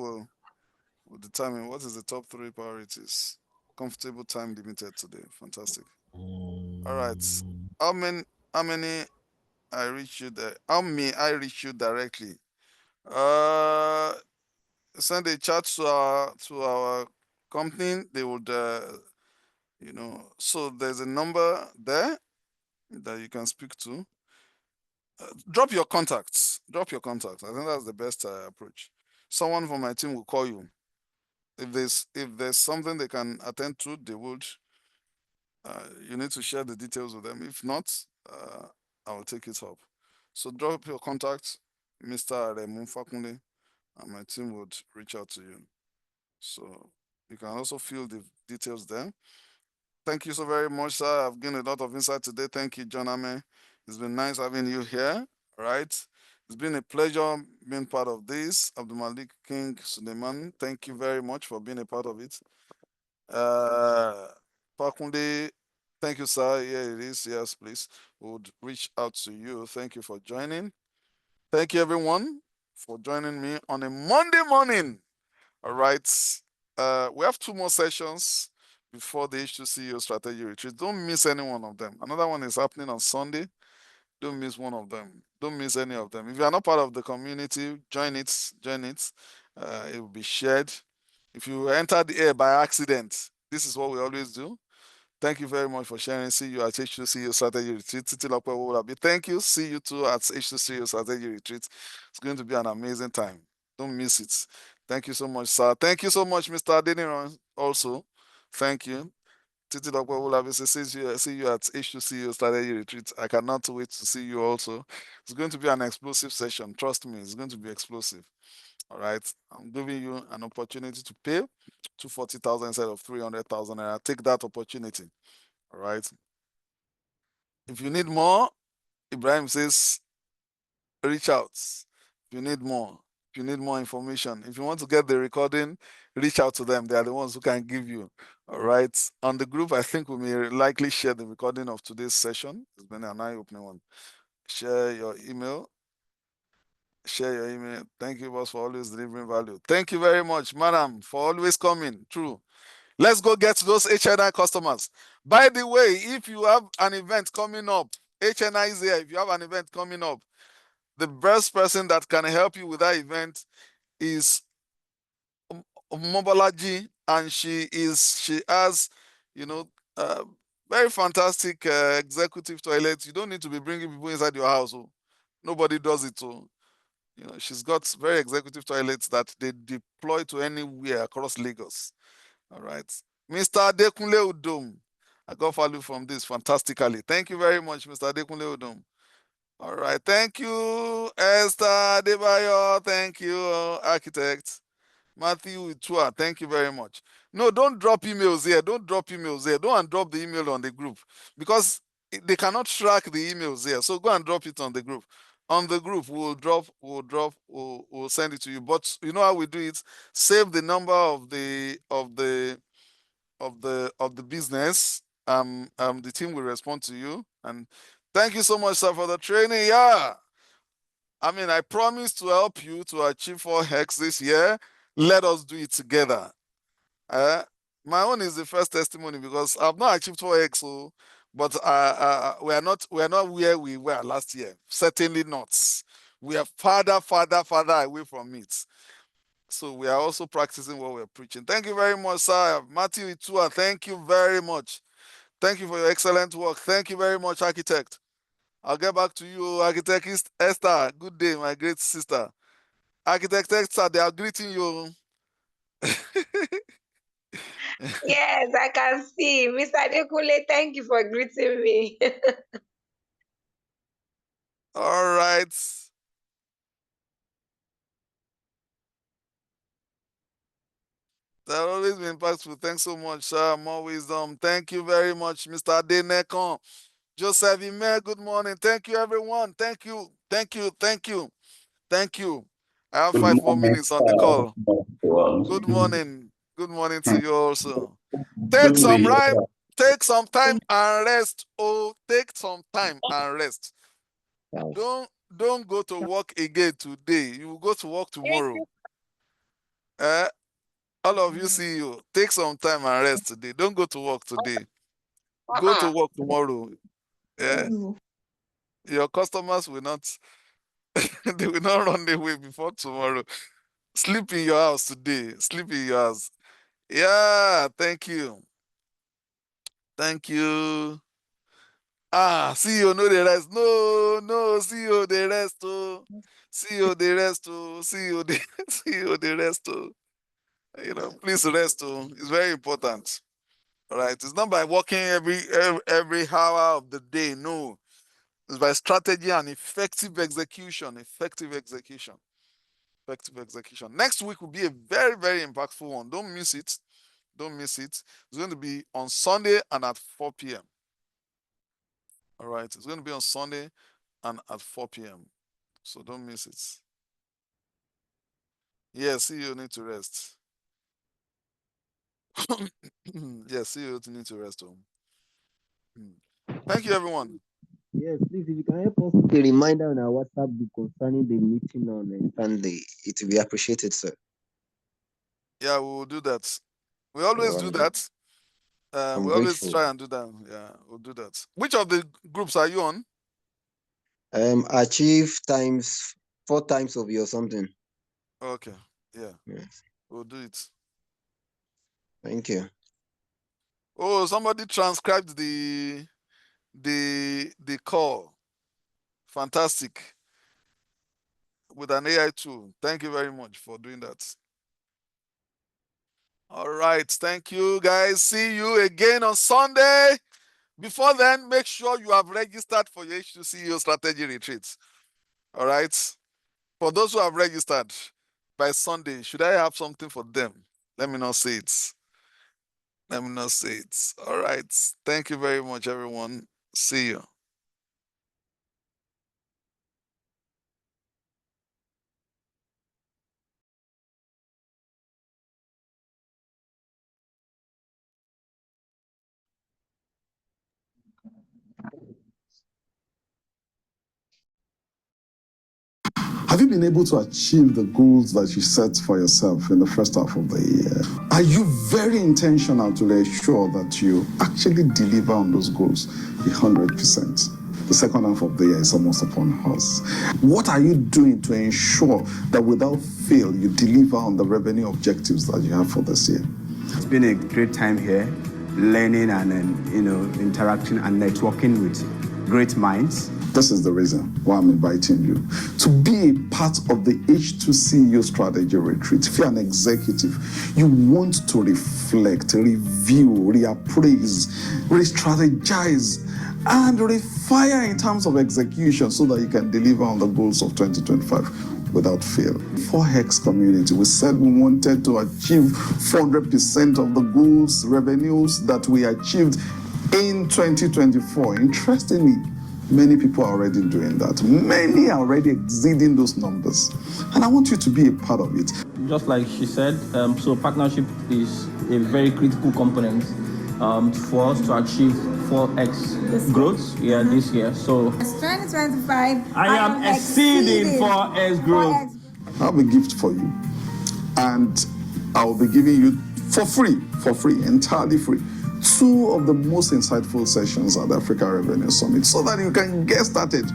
will determine what is the top 3 priorities. Comfortable time limited today. Fantastic. All right. How many I reach you there? How may I reach you directly? Send a chat to our company. They would so there's a number there that you can speak to. Drop your contacts. I think that's the best approach. Someone from my team will call you. If there's something they can attend to, they would. You need to share the details with them. If not, I will take it up. So drop your contact, Mr. Remu Fakunde, and my team would reach out to you. So you can also fill the details there. Thank you so very much, sir. I've gained a lot of insight today. Thank you, John Ame. It's been nice having you here. All right. It's been a pleasure being part of this. Abdul Malik King Suleiman, thank you very much for being a part of it. Pakunde, thank you, sir. Here it is. Yes, please. We would reach out to you. Thank you for joining. Thank you, everyone, for joining me on a Monday morning. All right. We have 2 more sessions before the H2CEO strategy retreat. Don't miss any one of them. Another one is happening on Sunday. Don't miss one of them. Don't miss any of them. If you are not part of the community, join it. It will be shared. If you enter the air by accident, this is what we always do. Thank you very much for sharing. See you at H2CEO strategy retreat. Thank you. See you too at H2CEO strategy retreat. It's going to be an amazing time. Don't miss it. Thank you so much, sir. Thank you so much, Mr. Adeniran. also. Thank you. Titi Dr. Olabisi see you at H2CEO Strategy Retreat. I cannot wait to see you also. It's going to be an explosive session. Trust me, it's going to be explosive. All right. I'm giving you an opportunity to pay 240,000 instead of 300,000, and I'll take that opportunity. All right. If you need more, Ibrahim says, reach out. If you need more, if you need more information, if you want to get the recording, reach out to them. They are the ones who can give you. All right. On the group, I think we may likely share the recording of today's session. It's been an eye-opening one. Share your email. Share your email. Thank you, boss, for always delivering value. Thank you very much, madam, for always coming. True. Let's go get those HNI customers. By the way, if you have an event coming up, HNI is here. If you have an event coming up, the best person that can help you with that event is Mobalaji, and she has, you know, uh, very fantastic executive toilets. You don't need to be bringing people inside your house. Oh. Nobody does it. Oh. You know, she's got very executive toilets that they deploy to anywhere across Lagos. All right. Mr. Adekunle Udom, I got value from this fantastically. Thank you very much, Mr. Adekunle Udom. All right. Thank you, Esther Debayo. Thank you, architect. Matthew Itua, thank you very much. No, don't drop emails here. Don't drop emails here. Don't drop the email on the group because they cannot track the emails here. So go and drop it on the group. On the group, we'll send it to you. But you know how we do it? Save the number of the business. The team will respond to you. And thank you so much, sir, for the training. Yeah. I mean, I promise to help you to achieve 4x this year. Let us do it together. My own is the first testimony because I've not achieved 4x, so, but we are not where we were last year. Certainly not. We are farther away from it. So we are also practicing what we're preaching. Thank you very much, sir. Matthew Itua, thank you very much. Thank you for your excellent work. Thank you very much, architect. I'll get back to you, Architect Esther. Good day, my great sister. Architect Esther, they are greeting you. Yes, I can see. Mr. Dekule, thank you for greeting me. All right. That always been impactful. Thanks so much, sir. More wisdom. Thank you very much, Mr. Adenekon. Joseph Ime, good morning. Thank you, everyone. Thank you. Thank you. Thank you. Thank you. I have Good 5 more minutes on the call. morning. Good morning. Good morning to you also. Take Good to be some here. time. Take some time and rest. Oh, take some time and rest. Don't go to work again today. You will go to work tomorrow. All of you see you. Take some time and rest today. Don't go to work today. Go to work tomorrow. Yeah. Your customers will not they will not run away before tomorrow. Sleep in your house today. Sleep in your house. Yeah, thank you. Thank you. CEO no the rest. No, CEO the rest. Oh. CEO the rest. Oh. CEO the CEO the rest. Oh. You know, please rest. Oh. It's very important. All right. It's not by working every hour of the day. No. It's by strategy and effective execution. Effective execution. Effective execution. Next week will be a very, very impactful one. Don't miss it. Don't miss it. It's going to be on Sunday and at 4 p.m. All right. It's going to be on Sunday and at 4 p.m. So don't miss it. Yeah, CEO need to rest. Yeah, CEO need to rest. Thank you, everyone. Yes, please, if you can help us with a reminder on our WhatsApp group concerning the meeting on Sunday, it will be appreciated, sir. Yeah, we will do that. We always do that. We always try and do that. Yeah, we'll do that. Which of the groups are you on? Achieve times 4 times of your something. Okay. Yeah. Yes. We'll do it. Thank you. Oh, somebody transcribed the call. Fantastic. With an AI tool. Thank you very much for doing that. All right. Thank you, guys. See you again on Sunday. Before then, make sure you have registered for your H2CEO strategy retreats. All right. For those who have registered by Sunday, should I have something for them? Let me not say it. Let me not say it. All right. Thank you very much, everyone. See you. Have you been able to achieve the goals that you set for yourself in the first half of the year? Are you very intentional to ensure that you actually deliver on those goals 100%? The second half of the year is almost upon us. What are you doing to ensure that without fail you deliver on the revenue objectives that you have for this year? It's been a great time here, learning and interacting and networking with great minds. This is the reason why I'm inviting you to be a part of the H2CEO strategy retreat. If you're an executive, you want to reflect, review, reappraise, re-strategize, and refire in terms of execution so that you can deliver on the goals of 2025 without fail. For Hex community, we said we wanted to achieve 400% of the goals, revenues that we achieved in 2024. Interestingly, many people are already doing that. Many are already exceeding those numbers. And I want you to be a part of it. Just like she said, so partnership is a very critical component for us to achieve 4x growth this year. So 2025, I am exceeding 4x growth. I have a gift for you. And I'll be giving you for free, entirely free, 2 of the most insightful sessions at the Africa Revenue Summit so that you can get started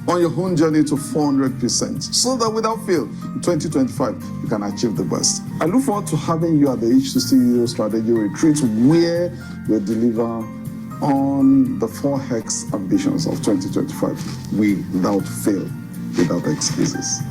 on your own journey to 400%, so that without fail, in 2025, you can achieve the best. I look forward to having you at the H2CEO Strategy Retreat, where we deliver on the 4X ambitions of 2025 without fail, without excuses.